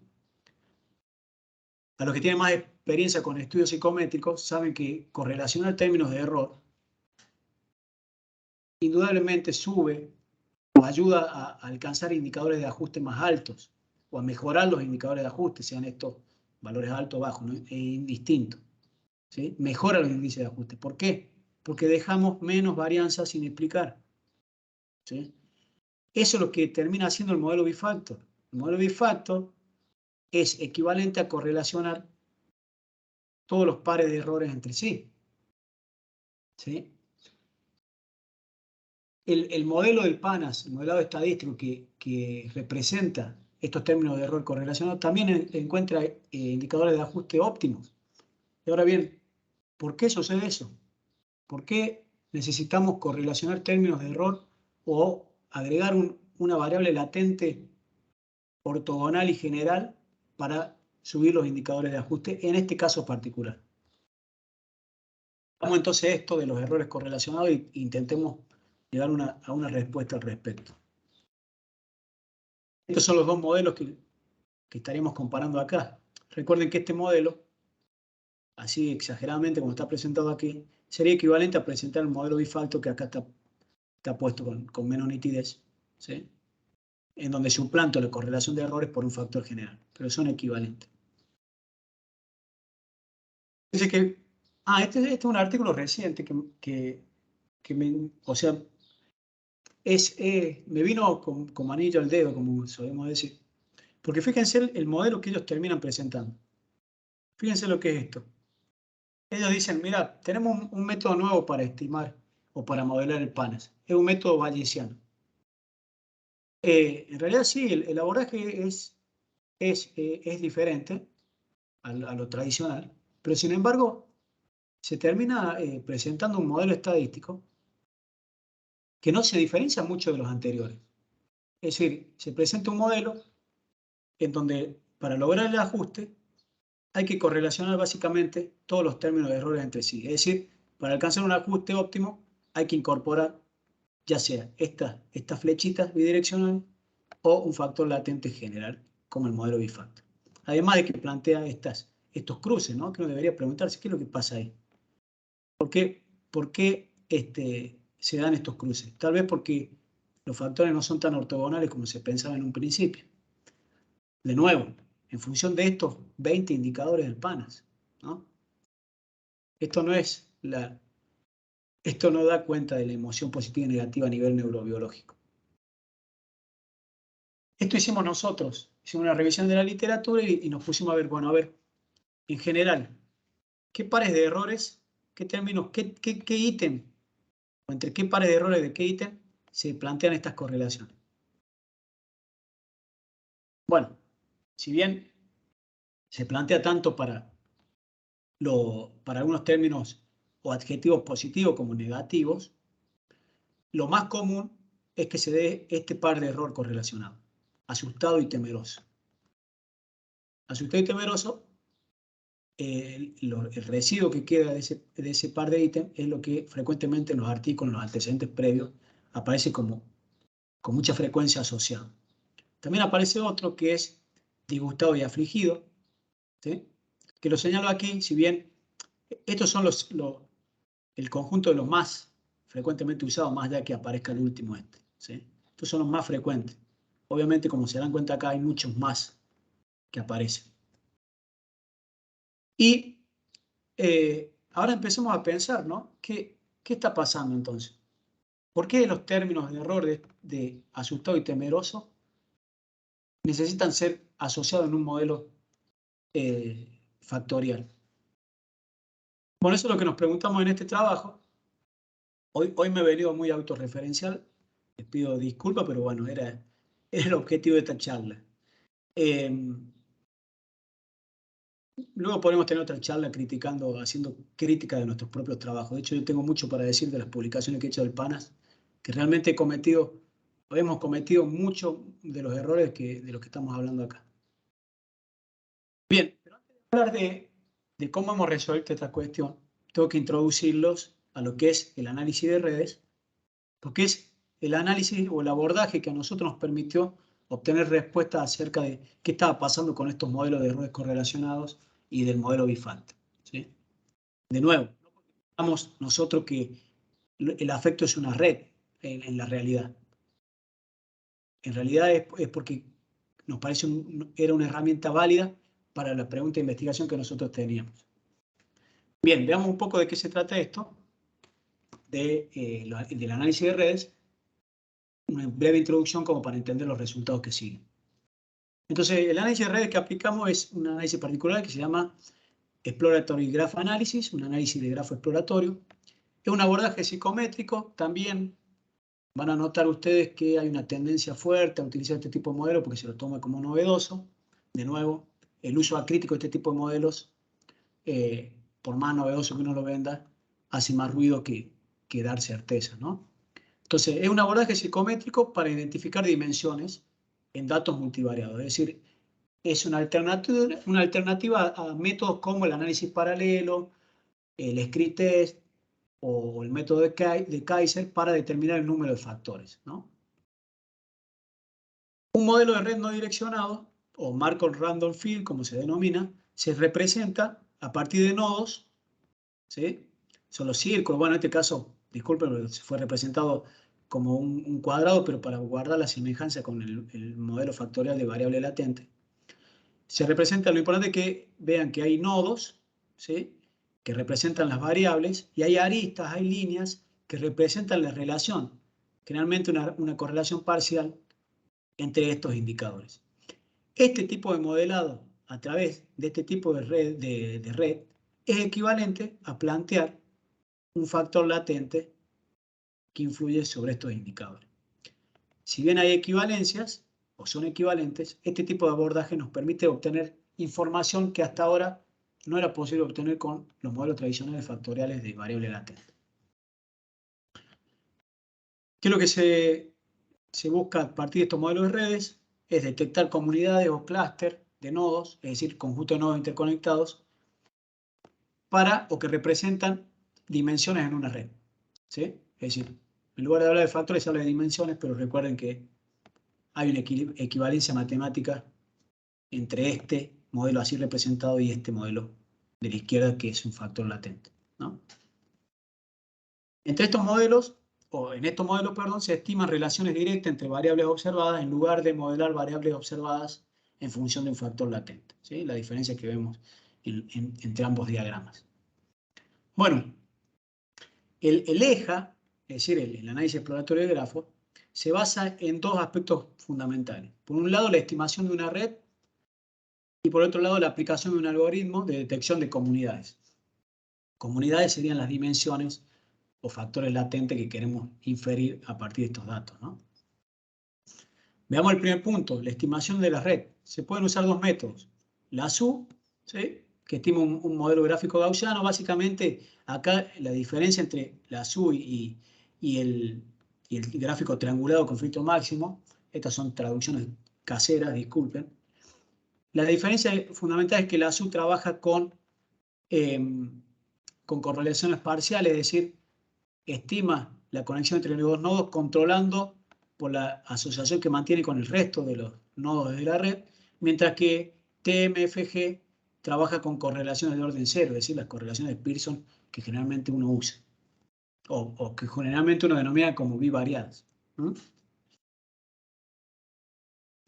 A los que tienen más experiencia con estudios psicométricos saben que correlacionar términos de error indudablemente sube o ayuda a alcanzar indicadores de ajuste más altos o a mejorar los indicadores de ajuste, sean estos valores altos o bajos, ¿no? Es indistinto, ¿sí? Mejora los índices de ajuste. ¿Por qué? Porque dejamos menos varianza sin explicar, ¿sí? Eso es lo que termina haciendo el modelo bifactor. El modelo bifactor es equivalente a correlacionar todos los pares de errores entre sí, ¿sí? El modelo del PANAS, el modelado estadístico que representa estos términos de error correlacionado, también encuentra indicadores de ajuste óptimos. Y ahora bien, ¿por qué sucede eso? ¿Por qué necesitamos correlacionar términos de error o agregar una variable latente ortogonal y general para subir los indicadores de ajuste en este caso particular? Vamos entonces a esto de los errores correlacionados e intentemos llegar a una respuesta al respecto. Estos son los dos modelos que estaríamos comparando acá. Recuerden que este modelo, así exageradamente como está presentado aquí, sería equivalente a presentar el modelo bifactor que acá está puesto con menos nitidez, ¿sí? En donde suplanto la correlación de errores por un factor general, pero son equivalentes. Dice que, este es un artículo reciente o sea, me vino como anillo al dedo, como solemos decir. Porque fíjense el modelo que ellos terminan presentando. Fíjense lo que es esto. Ellos dicen, mira, tenemos un método nuevo para estimar o para modelar el PANAS. Es un método bayesiano. En realidad sí, el abordaje es diferente a lo tradicional, pero sin embargo se termina presentando un modelo estadístico que no se diferencia mucho de los anteriores. Es decir, se presenta un modelo en donde para lograr el ajuste hay que correlacionar básicamente todos los términos de errores entre sí. Es decir, para alcanzar un ajuste óptimo hay que incorporar ya sea estas flechitas bidireccionales o un factor latente general, como el modelo bifactor. Además de que plantea estos cruces, ¿no? Que uno debería preguntarse qué es lo que pasa ahí. ¿Por qué se dan estos cruces? Tal vez porque los factores no son tan ortogonales como se pensaba en un principio. De nuevo, en función de estos 20 indicadores del PANAS, ¿no? Esto no da cuenta de la emoción positiva y negativa a nivel neurobiológico. Esto hicimos nosotros, hicimos una revisión de la literatura y nos pusimos a ver, bueno, a ver, en general, ¿qué pares de errores, qué términos, qué ítem, o entre qué pares de errores de qué ítem se plantean estas correlaciones? Bueno, si bien se plantea tanto para algunos términos o adjetivos positivos como negativos, lo más común es que se dé este par de error correlacionado, asustado y temeroso. Asustado y temeroso, el residuo que queda de ese par de ítems es lo que frecuentemente en los artículos, en los antecedentes previos, aparece con mucha frecuencia asociado. También aparece otro que es disgustado y afligido, ¿sí? Que lo señalo aquí, si bien estos son el conjunto de los más frecuentemente usados, más allá que aparezca el último ¿sí? Estos son los más frecuentes. Obviamente, como se dan cuenta acá, hay muchos más que aparecen. Y Ahora empecemos a pensar, ¿no? ¿Qué está pasando entonces? ¿Por qué los términos de error de asustado y temeroso necesitan ser asociados en un modelo factorial? Bueno, eso es lo que nos preguntamos en este trabajo. Hoy me he venido muy autorreferencial. Les pido disculpas, pero bueno, era el objetivo de esta charla. Luego podemos tener otra charla haciendo crítica de nuestros propios trabajos. De hecho, yo tengo mucho para decir de las publicaciones que he hecho del PANAS, que realmente hemos cometido muchos de los errores de los que estamos hablando acá. Bien, pero antes de hablar de cómo hemos resuelto esta cuestión, tengo que introducirlos a lo que es el análisis de redes, porque es el análisis o el abordaje que a nosotros nos permitió obtener respuestas acerca de qué estaba pasando con estos modelos de redes correlacionados y del modelo Bifant, ¿sí? De nuevo, no pensamos nosotros que el afecto es una red en la realidad. En realidad es porque nos parece era una herramienta válida para la pregunta de investigación que nosotros teníamos. Bien, veamos un poco de qué se trata esto, del análisis de redes, una breve introducción como para entender los resultados que siguen. Entonces, el análisis de redes que aplicamos es un análisis particular que se llama Exploratory Graph Analysis, un análisis de grafo exploratorio. Es un abordaje psicométrico. También van a notar ustedes que hay una tendencia fuerte a utilizar este tipo de modelo porque se lo toma como novedoso. De nuevo, el uso acrítico de este tipo de modelos, por más novedoso que uno lo venda, hace más ruido que dar certeza, ¿no? Entonces, es un abordaje psicométrico para identificar dimensiones en datos multivariados. Es decir, es una alternativa a métodos como el análisis paralelo, el screen test o el método de Kaiser para determinar el número de factores, ¿no? Un modelo de red no direccionado, o Markov Random Field, como se denomina, se representa a partir de nodos, ¿sí? Son los círculos. Bueno, en este caso, disculpen, se fue representado como un cuadrado, pero para guardar la semejanza con el modelo factorial de variable latente. Se representa, lo importante es que vean que hay nodos, ¿sí? Que representan las variables, y hay aristas, hay líneas que representan la relación, generalmente una correlación parcial entre estos indicadores. Este tipo de modelado a través de este tipo de red es equivalente a plantear un factor latente que influye sobre estos indicadores. Si bien hay equivalencias, o son equivalentes, este tipo de abordaje nos permite obtener información que hasta ahora no era posible obtener con los modelos tradicionales factoriales de variable latente. ¿Qué es lo que se busca a partir de estos modelos de redes? Es detectar comunidades o clústeres de nodos, es decir, conjuntos de nodos interconectados, o que representan dimensiones en una red, ¿sí? Es decir, en lugar de hablar de factores, se habla de dimensiones, pero recuerden que hay una equivalencia matemática entre este modelo así representado y este modelo de la izquierda, que es un factor latente, ¿no? Entre estos modelos, en estos modelos, perdón, se estiman relaciones directas entre variables observadas en lugar de modelar variables observadas en función de un factor latente, ¿sí? La diferencia que vemos entre ambos diagramas. Bueno, el EJA, es decir, el análisis exploratorio de grafos, se basa en dos aspectos fundamentales. Por un lado, la estimación de una red, y por otro lado, la aplicación de un algoritmo de detección de comunidades. Comunidades serían las dimensiones o factores latentes que queremos inferir a partir de estos datos, ¿no? Veamos el primer punto, la estimación de la red. Se pueden usar dos métodos. La SU, ¿sí? Que estima un modelo gráfico gaussiano. Básicamente, acá la diferencia entre la SU y el gráfico triangulado con filtro máximo, estas son traducciones caseras, disculpen. La diferencia fundamental es que la SU trabaja con correlaciones parciales, es decir, estima la conexión entre los dos nodos controlando por la asociación que mantiene con el resto de los nodos de la red, mientras que TMFG trabaja con correlaciones de orden cero, es decir, las correlaciones de Pearson que generalmente uno usa, o que generalmente uno denomina como bivariadas. En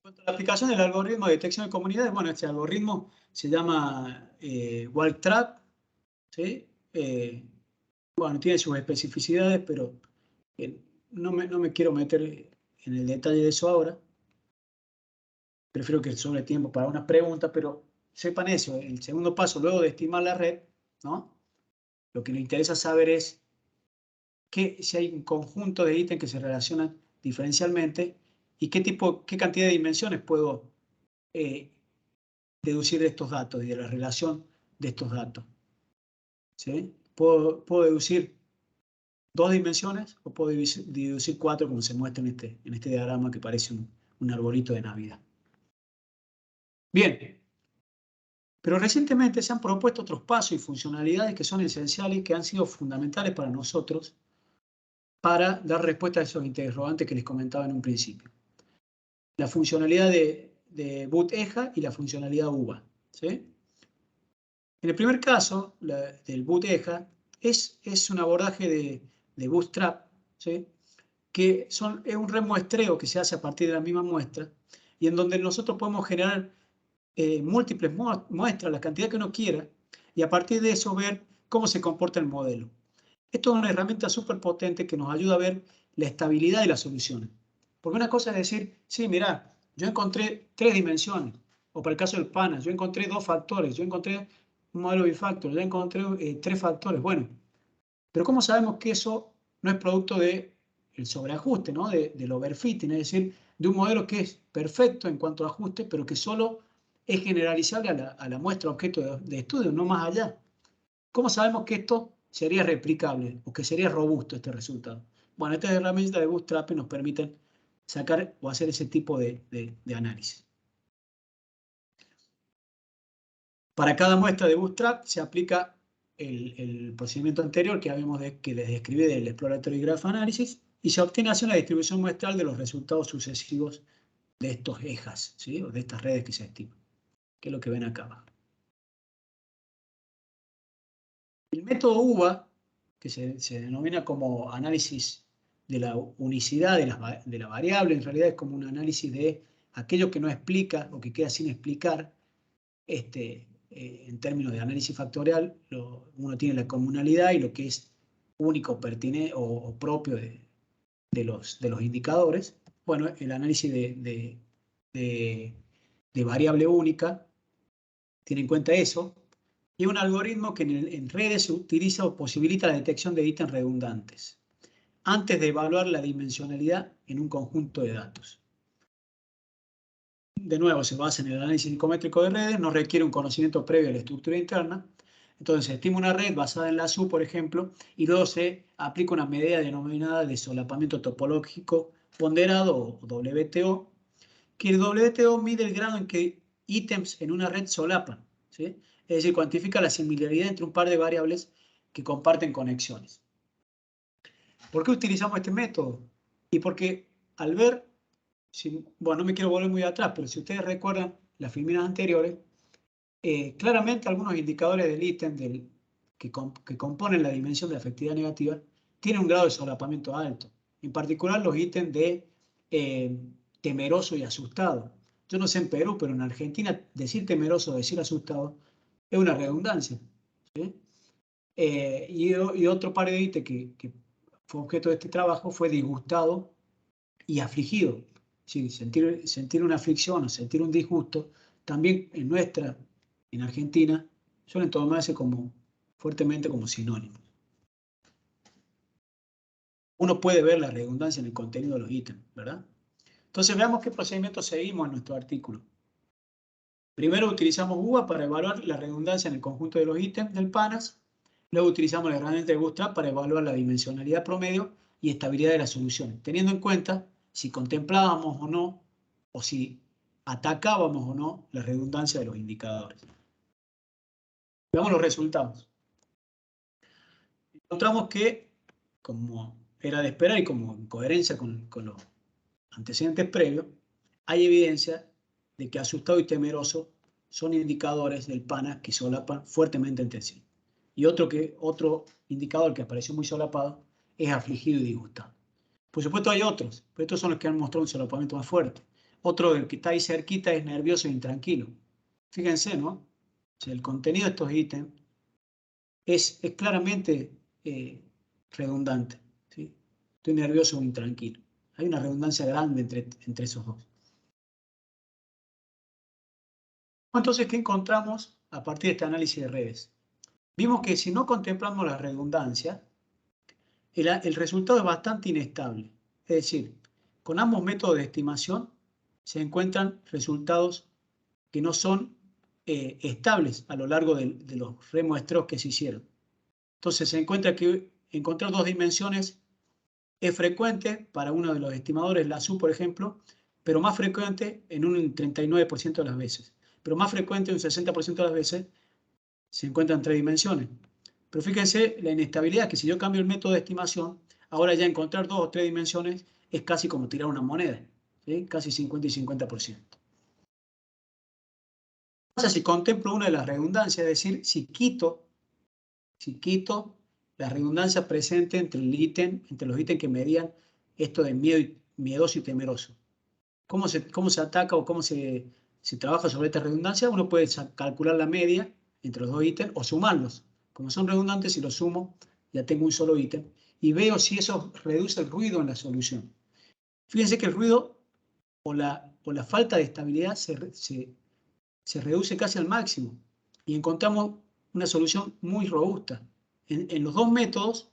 cuanto a la aplicación del algoritmo de detección de comunidades, bueno, este algoritmo se llama WalkTrap, ¿sí? Bueno, tiene sus especificidades, pero no me quiero meter en el detalle de eso ahora. Prefiero que sobre tiempo para una pregunta, pero sepan eso. El segundo paso, luego de estimar la red, ¿no? Lo que nos interesa saber es si hay un conjunto de ítems que se relacionan diferencialmente y qué cantidad de dimensiones puedo deducir de estos datos y de la relación de estos datos. ¿Sí? Puedo deducir 2 dimensiones o puedo deducir 4 como se muestra en este diagrama que parece un arbolito de Navidad. Bien, pero recientemente se han propuesto otros pasos y funcionalidades que son esenciales y que han sido fundamentales para nosotros para dar respuesta a esos interrogantes que les comentaba en un principio. La funcionalidad de boot-eja y la funcionalidad UVA. ¿Sí? En el primer caso, del boot-eja, es un abordaje de bootstrap, ¿sí? Que es un remuestreo que se hace a partir de la misma muestra y en donde nosotros podemos generar múltiples muestras, la cantidad que uno quiera, y a partir de eso ver cómo se comporta el modelo. Esto es una herramienta súper potente que nos ayuda a ver la estabilidad de las soluciones. Porque una cosa es decir, sí, mirá, yo encontré 3 dimensiones, o para el caso del PANAS, yo encontré 2 factores, yo encontré un modelo bifactor, yo encontré 3 factores. Bueno, pero ¿cómo sabemos que eso no es producto del sobreajuste, ¿no? Del overfitting, es decir, de un modelo que es perfecto en cuanto a ajuste, pero que solo es generalizable a la muestra objeto de estudio, no más allá? ¿Cómo sabemos que esto sería replicable o que sería robusto este resultado? Bueno, estas herramientas de Bootstrap nos permiten sacar o hacer ese tipo de análisis. Para cada muestra de Bootstrap se aplica el procedimiento anterior que les describí del Exploratory Graph Analysis y se obtiene así una distribución muestral de los resultados sucesivos de estos ejas, ¿sí? O de estas redes que se estiman, que es lo que ven acá abajo. El método UVA, que se denomina como análisis de la unicidad de la variable, en realidad es como un análisis de aquello que no explica o que queda sin explicar. En términos de análisis factorial, uno tiene la comunalidad y lo que es único, pertinente o propio de los indicadores. Bueno, el análisis de variable única tiene en cuenta eso. Y un algoritmo que en redes se utiliza o posibilita la detección de ítems redundantes antes de evaluar la dimensionalidad en un conjunto de datos. De nuevo, se basa en el análisis psicométrico de redes, no requiere un conocimiento previo de la estructura interna. Entonces, se estima una red basada en la SU, por ejemplo, y luego se aplica una medida denominada de solapamiento topológico ponderado, o WTO, que el WTO mide el grado en que ítems en una red solapan, ¿sí? Es decir, cuantifica la similaridad entre un par de variables que comparten conexiones. ¿Por qué utilizamos este método? Y porque al ver, bueno, no me quiero volver muy atrás, pero si ustedes recuerdan las filminas anteriores, claramente algunos indicadores del ítem que componen la dimensión de afectividad negativa tienen un grado de solapamiento alto. En particular los ítems de temeroso y asustado. Yo no sé en Perú, pero en Argentina decir temeroso o decir asustado es una redundancia. ¿Sí? Y otro par de ítems que fue objeto de este trabajo fue disgustado y afligido. Sí, sentir una aflicción o sentir un disgusto, también en Argentina, suelen tomarse fuertemente como sinónimos. Uno puede ver la redundancia en el contenido de los ítems, ¿verdad? Entonces veamos qué procedimiento seguimos en nuestro artículo. Primero utilizamos UVA para evaluar la redundancia en el conjunto de los ítems del PANAS. Luego utilizamos la herramienta de Bootstrap para evaluar la dimensionalidad promedio y estabilidad de las soluciones, teniendo en cuenta si contemplábamos o no, o si atacábamos o no la redundancia de los indicadores. Veamos los resultados. Encontramos que, como era de esperar y como en coherencia con los antecedentes previos, hay evidencia de que asustado y temeroso son indicadores del PANAS que solapan fuertemente entre sí. Y otro indicador que apareció muy solapado es afligido y disgustado. Por supuesto hay otros, pero estos son los que han mostrado un solapamiento más fuerte. Otro del que está ahí cerquita es nervioso e intranquilo. Fíjense, ¿no? O sea, el contenido de estos ítems es claramente redundante, ¿sí? Estoy nervioso o intranquilo. Hay una redundancia grande entre esos dos. Entonces, ¿qué encontramos a partir de este análisis de redes? Vimos que si no contemplamos la redundancia, el resultado es bastante inestable. Es decir, con ambos métodos de estimación se encuentran resultados que no son estables a lo largo de los remuestreos que se hicieron. Entonces se encuentra que encontrar dos dimensiones es frecuente para uno de los estimadores, la SU, por ejemplo, pero más frecuente en un 39% de las veces. Pero más frecuente en un 60% de las veces se encuentran tres dimensiones. Pero fíjense la inestabilidad, que si yo cambio el método de estimación, ahora ya encontrar dos o tres dimensiones es casi como tirar una moneda, ¿sí? Casi 50 y 50%. O sea, si contemplo una de las redundancias, es decir, si quito la redundancia presente entre los ítems que medían esto de miedoso y temeroso. ¿Cómo se ataca o cómo se trabaja sobre esta redundancia? Uno puede calcular la media entre los dos ítems o sumarlos. Como son redundantes, si los sumo, ya tengo un solo ítem y veo si eso reduce el ruido en la solución. Fíjense que el ruido o la falta de estabilidad se reduce casi al máximo y encontramos una solución muy robusta. En los dos métodos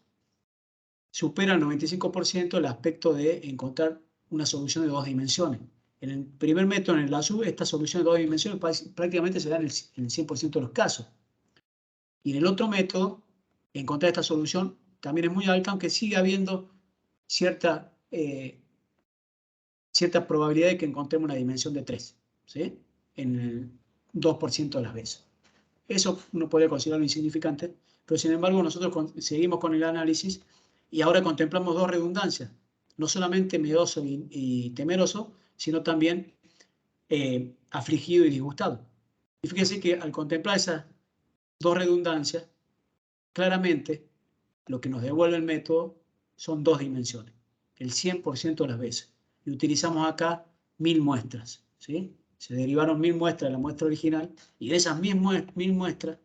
supera el 95% el aspecto de encontrar una solución de dos dimensiones. En el primer método, en el azul, esta solución de dos dimensiones prácticamente se da en el 100% de los casos. Y en el otro método, encontrar esta solución también es muy alta, aunque sigue habiendo cierta probabilidad de que encontremos una dimensión de 3, ¿sí? En el 2% de las veces. Eso uno podría considerarlo insignificante, pero sin embargo nosotros seguimos con el análisis y ahora contemplamos dos redundancias, no solamente miedoso y temeroso, sino también afligido y disgustado. Y fíjense que al contemplar esas dos redundancias, claramente lo que nos devuelve el método son dos dimensiones, el 100% de las veces. Y utilizamos acá 1000 muestras, ¿sí? Se derivaron 1000 muestras de la muestra original y de esas 1000 muestras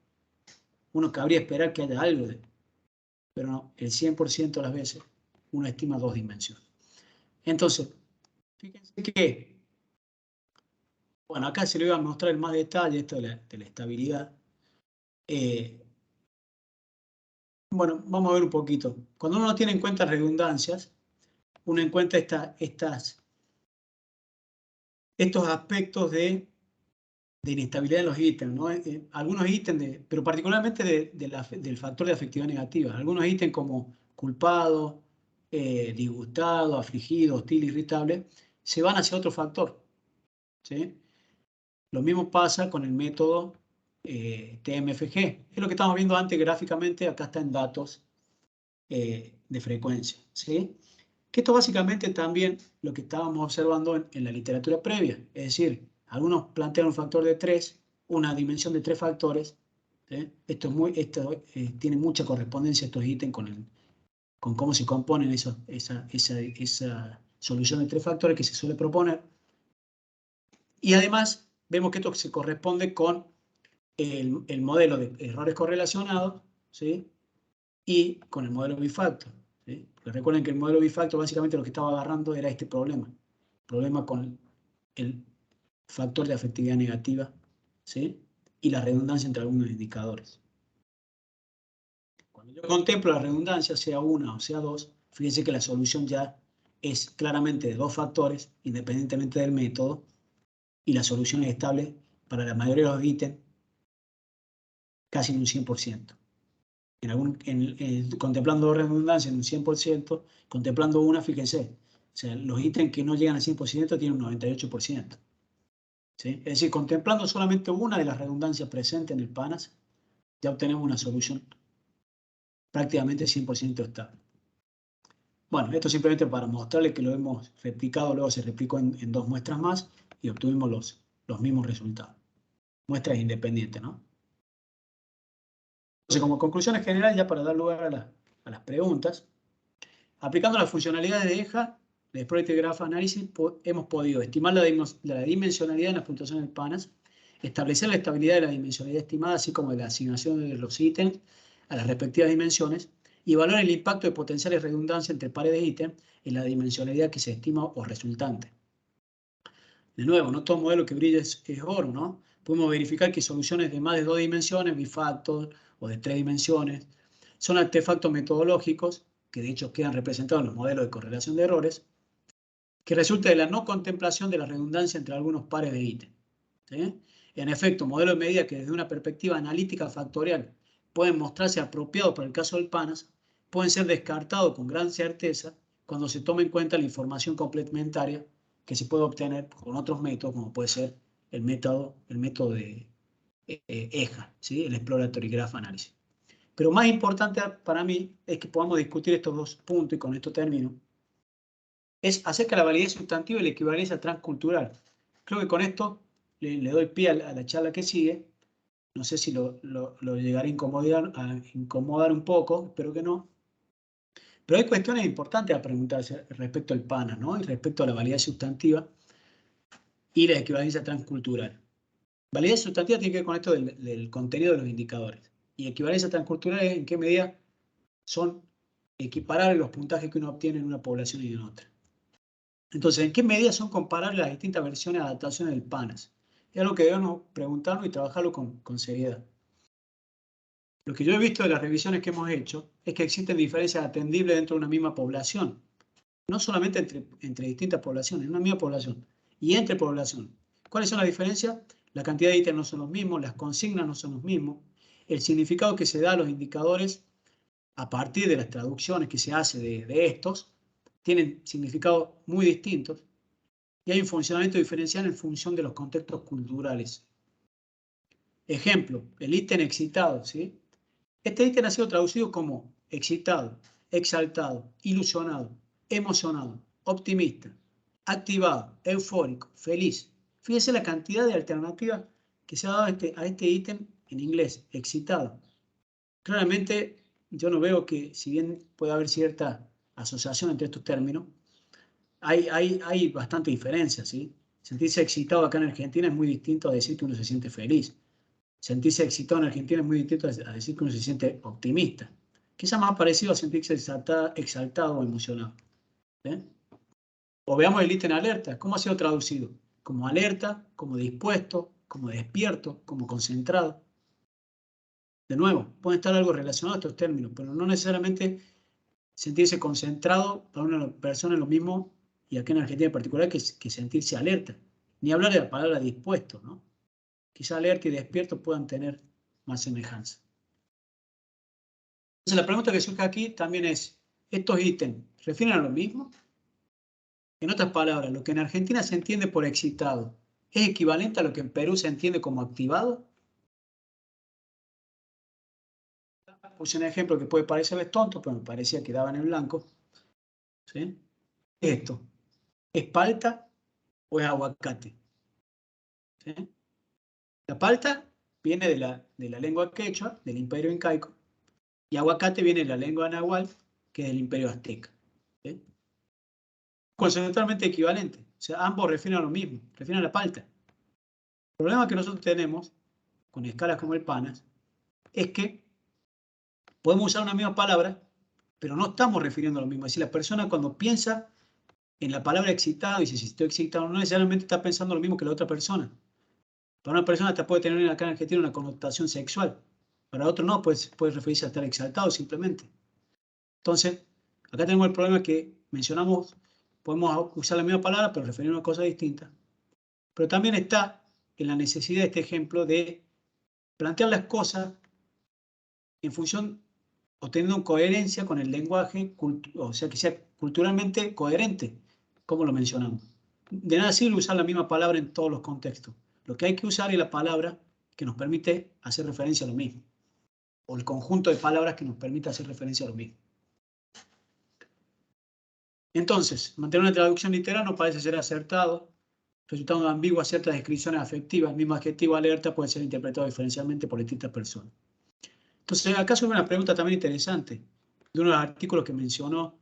uno cabría esperar que haya algo pero no, el 100% de las veces uno estima dos dimensiones. Entonces, fíjense que, bueno, acá se le voy a mostrar en más detalle esto de la estabilidad. Bueno, vamos a ver un poquito. Cuando uno no tiene en cuenta redundancias, uno encuentra estos aspectos de inestabilidad en los ítems, ¿no? Algunos ítems, pero particularmente del factor de afectividad negativa. Algunos ítems como culpado, disgustado, afligido, hostil, irritable, se van hacia otro factor, ¿sí? Lo mismo pasa con el método TMFG. Es lo que estamos viendo antes gráficamente, acá está en datos de frecuencia, ¿sí? Que esto básicamente también lo que estábamos observando en la literatura previa, es decir, algunos plantean un factor de 3, una dimensión de 3 factores. ¿Sí? Esto tiene mucha correspondencia estos ítems con cómo se componen esa solución de 3 factores que se suele proponer. Y además vemos que esto se corresponde con el modelo de errores correlacionados, ¿sí? Y con el modelo bifactor. ¿Sí? Porque recuerden que el modelo bifactor básicamente lo que estaba agarrando era este problema con el factor de afectividad negativa, ¿sí? Y la redundancia entre algunos indicadores. Cuando yo contemplo la redundancia, sea una o sea dos, fíjense que la solución ya es claramente de dos factores, independientemente del método, y la solución es estable para la mayoría de los ítems casi en un 100%. Contemplando redundancia en un 100%, contemplando una, fíjense, o sea, los ítems que no llegan al 100% tienen un 98%. ¿Sí? Es decir, contemplando solamente una de las redundancias presentes en el PANAS, ya obtenemos una solución prácticamente 100% estable. Bueno, esto simplemente para mostrarles que lo hemos replicado, luego se replicó en dos muestras más y obtuvimos los mismos resultados. Muestras independientes, ¿no? Entonces, como conclusiones generales, ya para dar lugar a las preguntas, aplicando las funcionalidades de EJA, de Project Graph Analysis, hemos podido estimar la dimensionalidad en las puntuaciones del PANAS, establecer la estabilidad de la dimensionalidad estimada, así como de la asignación de los ítems, a las respectivas dimensiones y evaluar el impacto de potenciales redundancias entre pares de ítem en la dimensionalidad que se estima o resultante. De nuevo, no todo modelo que brilla es oro, ¿no? Podemos verificar que soluciones de más de 2 dimensiones, bifactor o de 3 dimensiones, son artefactos metodológicos, que de hecho quedan representados en los modelos de correlación de errores, que resulta de la no contemplación de la redundancia entre algunos pares de ítem. ¿Sí? En efecto, modelos de medida que desde una perspectiva analítica factorial pueden mostrarse apropiados para el caso del PANAS, pueden ser descartados con gran certeza cuando se toma en cuenta la información complementaria que se puede obtener con otros métodos, como puede ser el método de EJA, ¿sí? El Exploratory Graph Analysis. Pero más importante para mí es que podamos discutir estos dos puntos, y con esto termino, es acerca de la validez sustantiva y la equivalencia transcultural. Creo que con esto le doy pie a la charla que sigue. No sé si lo llegaré a incomodar un poco, espero que no. Pero hay cuestiones importantes a preguntarse respecto al PANAS, ¿no? Y respecto a la validez sustantiva y la equivalencia transcultural. Validez sustantiva tiene que ver con esto del contenido de los indicadores. Y equivalencia transcultural es en qué medida son equiparables los puntajes que uno obtiene en una población y en otra. Entonces, ¿en qué medida son comparables las distintas versiones de adaptaciones del PANAS? Es algo que debemos preguntarnos y trabajarlo con seriedad. Lo que yo he visto de las revisiones que hemos hecho es que existen diferencias atendibles dentro de una misma población. No solamente entre distintas poblaciones, en una misma población. Y entre poblaciones. ¿Cuáles son las diferencias? La cantidad de ítems no son los mismos, las consignas no son los mismos, el significado que se da a los indicadores a partir de las traducciones que se hace de estos tienen significados muy distintos y hay un funcionamiento diferencial en función de los contextos culturales. Ejemplo, el ítem excitado, ¿sí? Este ítem ha sido traducido como excitado, exaltado, ilusionado, emocionado, optimista, activado, eufórico, feliz. Fíjense la cantidad de alternativas que se ha dado a este ítem en inglés, excitado. Claramente yo no veo que, si bien puede haber cierta asociación entre estos términos, hay bastante diferencia, ¿sí? Sentirse excitado acá en Argentina es muy distinto a decir que uno se siente feliz. Sentirse excitado en Argentina es muy distinto a decir que uno se siente optimista. Quizá más parecido a sentirse exaltado o emocionado. ¿Eh? O veamos el ítem alerta. ¿Cómo ha sido traducido? Como alerta, como dispuesto, como despierto, como concentrado. De nuevo, pueden estar algo relacionados a estos términos, pero no necesariamente sentirse concentrado para una persona es lo mismo, y aquí en Argentina en particular, que sentirse alerta. Ni hablar de la palabra dispuesto, ¿no? Quizá alerta y despierto puedan tener más semejanza. Entonces la pregunta que surge aquí también es, ¿estos ítems refieren a lo mismo? En otras palabras, lo que en Argentina se entiende por excitado, ¿es equivalente a lo que en Perú se entiende como activado? Puse un ejemplo que puede parecerles tonto, pero me parecía que daba en el blanco. ¿Sí? Esto, ¿es palta o es aguacate? ¿Sí? La palta viene de la lengua quechua, del imperio incaico, y aguacate viene de la lengua nahual, que es del imperio azteca. ¿Sí? Conceptualmente equivalente. O sea, ambos refieren a lo mismo, refieren a la palta. El problema que nosotros tenemos con escalas como el PANAS es que podemos usar una misma palabra, pero no estamos refiriendo a lo mismo. Es decir, la persona cuando piensa en la palabra excitado y si estoy excitado no necesariamente está pensando lo mismo que la otra persona. Para una persona esta puede tener acá en Argentina una connotación sexual. Para otro no, puede referirse a estar exaltado simplemente. Entonces, acá tenemos el problema que mencionamos, podemos usar la misma palabra, pero referirnos a cosas distintas. Pero también está en la necesidad de este ejemplo de plantear las cosas en función o teniendo coherencia con el lenguaje, o sea, que sea culturalmente coherente, como lo mencionamos. De nada sirve usar la misma palabra en todos los contextos. Lo que hay que usar es la palabra que nos permite hacer referencia a lo mismo, o el conjunto de palabras que nos permite hacer referencia a lo mismo. Entonces, mantener una traducción literal no parece ser acertado, resultando ambiguas ciertas descripciones afectivas. El mismo adjetivo alerta puede ser interpretado diferencialmente por distintas personas. Entonces, acá surge una pregunta también interesante de uno de los artículos que mencionó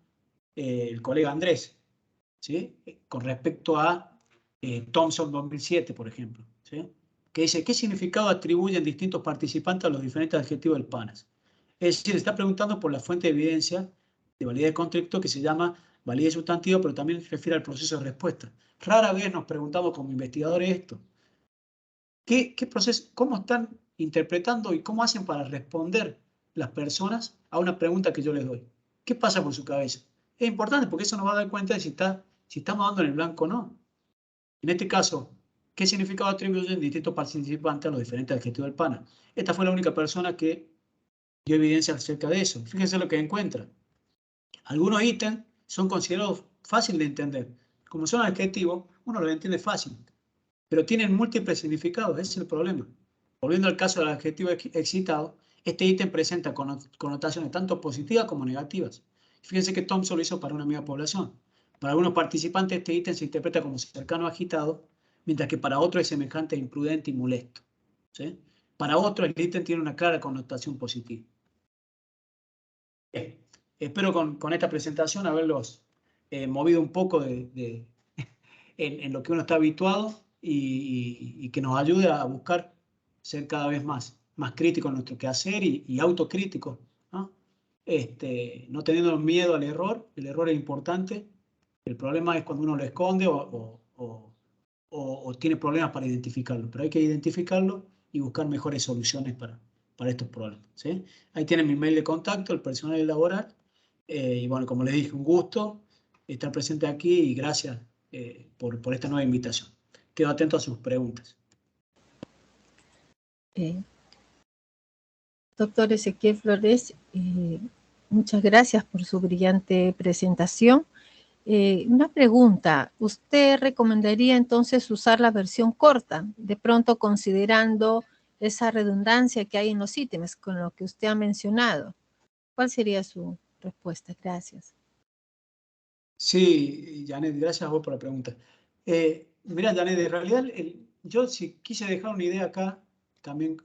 el colega Andrés, ¿sí? Con respecto a Thomson 2007, por ejemplo, ¿sí? Que dice, ¿qué significado atribuyen distintos participantes a los diferentes adjetivos del PANAS? Es decir, está preguntando por la fuente de evidencia de validez de contexto que se llama validez sustantiva, pero también refiere al proceso de respuesta. Rara vez nos preguntamos como investigadores esto. ¿Qué proceso, cómo están interpretando y cómo hacen para responder las personas a una pregunta que yo les doy? ¿Qué pasa por su cabeza? Es importante porque eso nos va a dar cuenta de si estamos dando en el blanco o no. En este caso, ¿qué significado atribuyen distintos participantes a los diferentes adjetivos del PANA? Esta fue la única persona que dio evidencia acerca de eso. Fíjense lo que encuentra. Algunos ítems son considerados fáciles de entender. Como son adjetivos, uno los entiende fácil, pero tienen múltiples significados, ese es el problema. Volviendo al caso del adjetivo excitado, este ítem presenta connotaciones tanto positivas como negativas. Fíjense que Thompson lo hizo para una misma población. Para algunos participantes este ítem se interpreta como cercano a agitado, mientras que para otros es semejante a imprudente y molesto. ¿Sí? Para otros el ítem tiene una clara connotación positiva. Bien. Espero con esta presentación haberlos movido un poco en lo que uno está habituado y que nos ayude a buscar ser cada vez más críticos en nuestro quehacer y autocríticos, ¿no? No teniendo miedo al error. El error es importante. El problema es cuando uno lo esconde o tiene problemas para identificarlo. Pero hay que identificarlo y buscar mejores soluciones para estos problemas, ¿sí? Ahí tienen mi mail de contacto, el personal laboral. Y bueno, como les dije, un gusto estar presente aquí y gracias por esta nueva invitación. Quedo atento a sus preguntas. Doctor Ezequiel Flores, muchas gracias por su brillante presentación. Una pregunta, ¿usted recomendaría entonces usar la versión corta, de pronto considerando esa redundancia que hay en los ítems con lo que usted ha mencionado? ¿Cuál sería su respuesta? Gracias. Sí, Janet, gracias a vos por la pregunta. Mira, Janet, en realidad yo si quise dejar una idea acá, también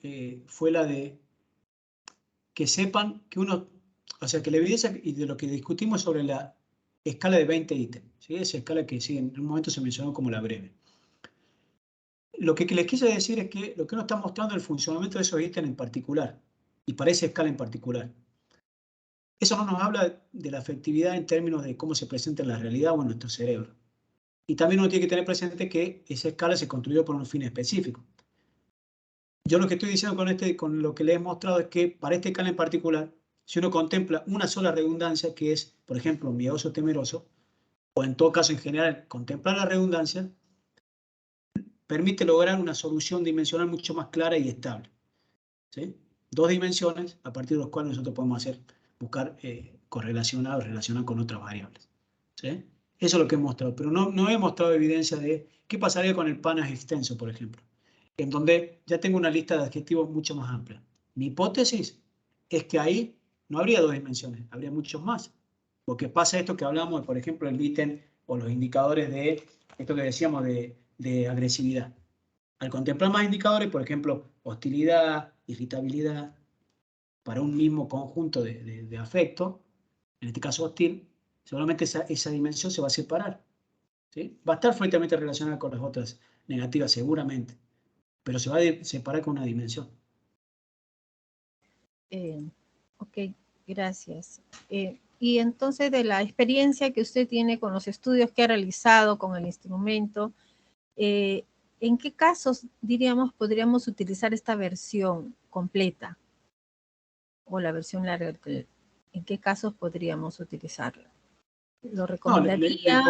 fue la de que sepan que uno, o sea, que la evidencia y de lo que discutimos sobre la escala de 20 ítems, ¿sí? Esa escala que sí, en un momento se mencionó como la breve. Lo que les quise decir es que lo que uno está mostrando es el funcionamiento de esos ítems en particular, y para esa escala en particular. Eso no nos habla de la afectividad en términos de cómo se presenta en la realidad o en nuestro cerebro. Y también uno tiene que tener presente que esa escala se construyó por un fin específico. Yo lo que estoy diciendo con lo que les he mostrado es que para esta escala en particular, si uno contempla una sola redundancia, que es, por ejemplo, miedoso, temeroso, o en todo caso en general, contemplar la redundancia, permite lograr una solución dimensional mucho más clara y estable, ¿sí? Dos dimensiones a partir de las cuales nosotros podemos buscar correlacionar o relacionar con otras variables, ¿sí? Eso es lo que he mostrado, pero no he mostrado evidencia de qué pasaría con el PANAS extenso, por ejemplo, en donde ya tengo una lista de adjetivos mucho más amplia. Mi hipótesis es que ahí no habría dos dimensiones, habría muchos más. Porque pasa esto que hablamos, por ejemplo, el ítem o los indicadores de esto que decíamos de agresividad. Al contemplar más indicadores, por ejemplo, hostilidad, irritabilidad, para un mismo conjunto de afecto, en este caso hostil, seguramente esa dimensión se va a separar, ¿sí? Va a estar fuertemente relacionada con las otras negativas, seguramente, pero se va a separar con una dimensión. Ok, gracias. Y entonces, de la experiencia que usted tiene con los estudios que ha realizado con el instrumento, ¿en qué casos, diríamos, podríamos utilizar esta versión completa o la versión larga? ¿En qué casos podríamos utilizarla? ¿Lo recomendaría?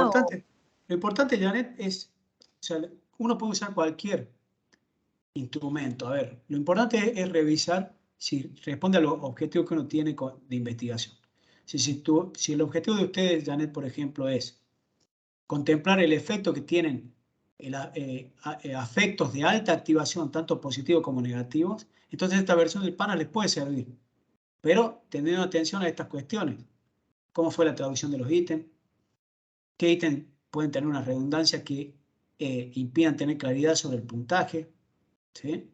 Lo importante, Janet, es, o sea, uno puede usar cualquier instrumento. A ver, lo importante es revisar si responde a los objetivos que uno tiene de investigación. Si el objetivo de ustedes, Janet, por ejemplo, es contemplar el efecto que tienen afectos de alta activación, tanto positivos como negativos, entonces esta versión del PANAS les puede servir. Pero teniendo atención a estas cuestiones. ¿Cómo fue la traducción de los ítems? ¿Qué ítems pueden tener una redundancia que impidan tener claridad sobre el puntaje? ¿Sí?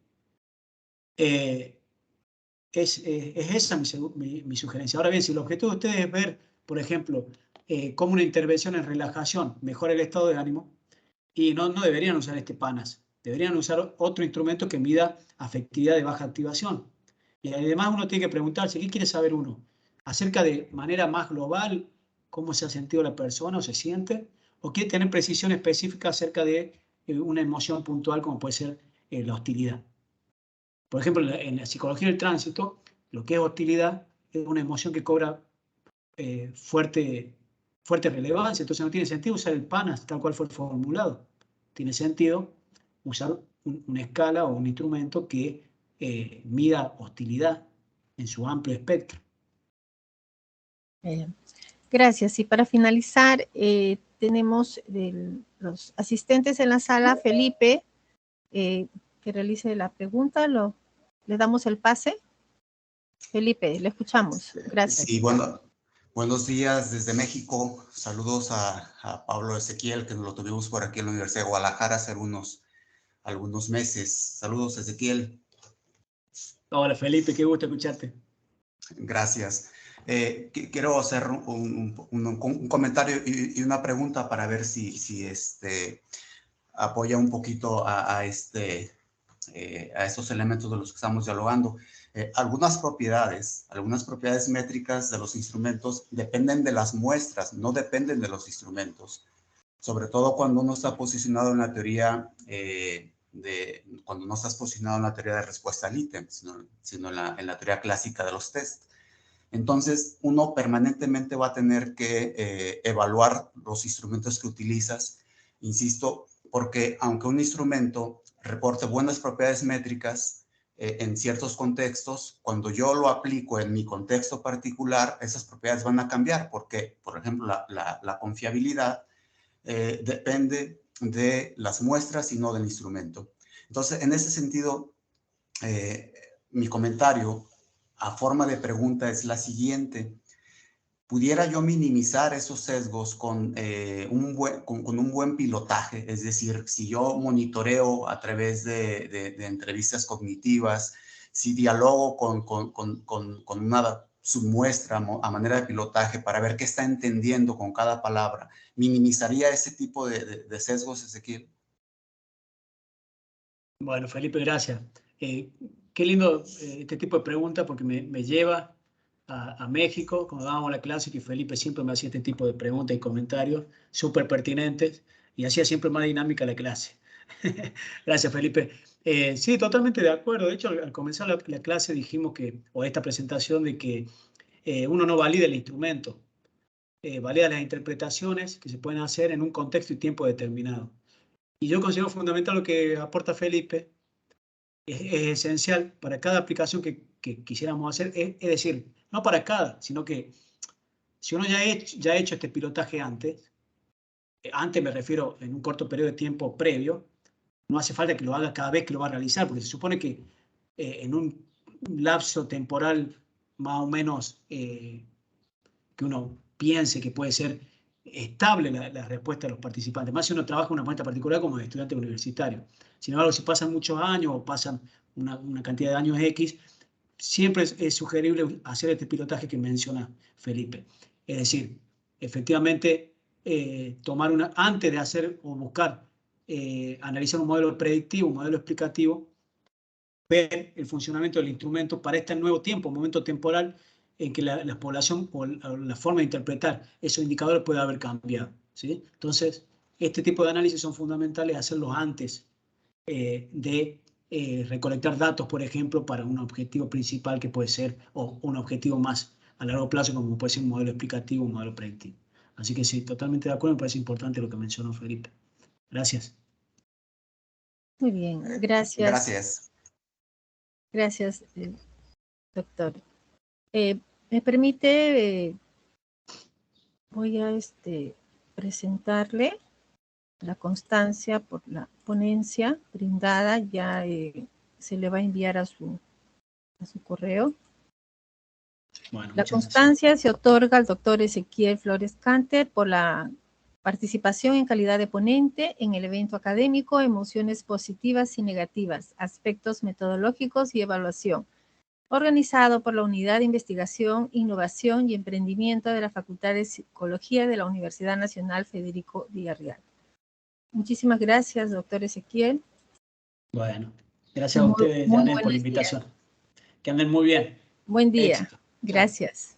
Es esa mi sugerencia. Ahora bien, si el objetivo de ustedes es ver, por ejemplo, cómo una intervención en relajación mejora el estado de ánimo, y no deberían usar este PANAS, deberían usar otro instrumento que mida afectividad de baja activación. Y además uno tiene que preguntarse, ¿qué quiere saber uno? Acerca de manera más global, cómo se ha sentido la persona o se siente, o quiere tener precisión específica acerca de una emoción puntual como puede ser la hostilidad. Por ejemplo, en la psicología del tránsito, lo que es hostilidad es una emoción que cobra fuerte relevancia, entonces no tiene sentido usar el PANAS tal cual fue formulado. Tiene sentido usar una escala o un instrumento que mida hostilidad en su amplio espectro. Gracias. Y para finalizar, tenemos los asistentes en la sala, Felipe, que realice la pregunta. ¿Le damos el pase? Felipe, le escuchamos. Gracias. Sí, bueno, buenos días desde México. Saludos a Pablo Ezequiel, que nos lo tuvimos por aquí en la Universidad de Guadalajara hace algunos meses. Saludos, Ezequiel. Hola, Felipe, qué gusto escucharte. Gracias. Quiero hacer un comentario y una pregunta para ver si apoya un poquito a estos elementos de los que estamos dialogando. Algunas propiedades métricas de los instrumentos dependen de las muestras, no dependen de los instrumentos. Sobre todo cuando uno está posicionado en la teoría cuando no estás posicionado en la teoría de respuesta al ítem, sino en la teoría clásica de los test. Entonces, uno permanentemente va a tener que evaluar los instrumentos que utilizas, insisto, porque aunque un instrumento reporte buenas propiedades métricas en ciertos contextos, cuando yo lo aplico en mi contexto particular, esas propiedades van a cambiar, porque, por ejemplo, la confiabilidad depende de las muestras y no del instrumento. Entonces, en ese sentido, mi comentario a forma de pregunta es la siguiente. ¿Pudiera yo minimizar esos sesgos con un buen pilotaje? Es decir, si yo monitoreo a través de entrevistas cognitivas, si dialogo con una submuestra a manera de pilotaje para ver qué está entendiendo con cada palabra, ¿minimizaría ese tipo de sesgos, Ezequiel? Bueno, Felipe, gracias. Qué lindo este tipo de preguntas porque me lleva a México, cuando dábamos la clase, que Felipe siempre me hacía este tipo de preguntas y comentarios súper pertinentes y hacía siempre más dinámica la clase. Gracias, Felipe. Sí, totalmente de acuerdo. De hecho, al comenzar la clase dijimos que, o esta presentación, de que uno no valida el instrumento, valida las interpretaciones que se pueden hacer en un contexto y tiempo determinado. Y yo considero fundamental lo que aporta Felipe, es esencial para cada aplicación que quisiéramos hacer, es decir, no para cada, sino que si uno ya ha hecho este pilotaje antes me refiero en un corto periodo de tiempo previo, no hace falta que lo haga cada vez que lo va a realizar, porque se supone que en un lapso temporal más o menos que uno piense que puede ser estable la respuesta de los participantes, más si uno trabaja en una muestra particular como estudiante universitario. Sin embargo, si pasan muchos años o pasan una cantidad de años X, siempre es sugerible hacer este pilotaje que menciona Felipe. Es decir, efectivamente, antes de hacer o buscar, analizar un modelo predictivo, un modelo explicativo, ver el funcionamiento del instrumento para este nuevo tiempo, momento temporal en que la población o la forma de interpretar esos indicadores puede haber cambiado, ¿sí? Entonces, este tipo de análisis son fundamentales hacerlos antes de recolectar datos, por ejemplo, para un objetivo principal que puede ser, o un objetivo más a largo plazo, como puede ser un modelo explicativo, un modelo predictivo. Así que sí, totalmente de acuerdo, me parece importante lo que mencionó Felipe. Gracias. Muy bien, gracias. Gracias. Gracias, doctor. ¿Me permite? Voy a presentarle la constancia por la ponencia brindada. Ya se le va a enviar a su correo. Bueno, la constancia se otorga al doctor Ezequiel Flores Canter por la participación en calidad de ponente en el evento académico Emociones Positivas y Negativas, Aspectos Metodológicos y Evaluación, organizado por la Unidad de Investigación, Innovación y Emprendimiento de la Facultad de Psicología de la Universidad Nacional Federico Villarreal. Muchísimas gracias, doctor Ezequiel. Bueno, gracias a ustedes, Janet, por la invitación. Que anden muy bien. Buen día. Éxito. Gracias.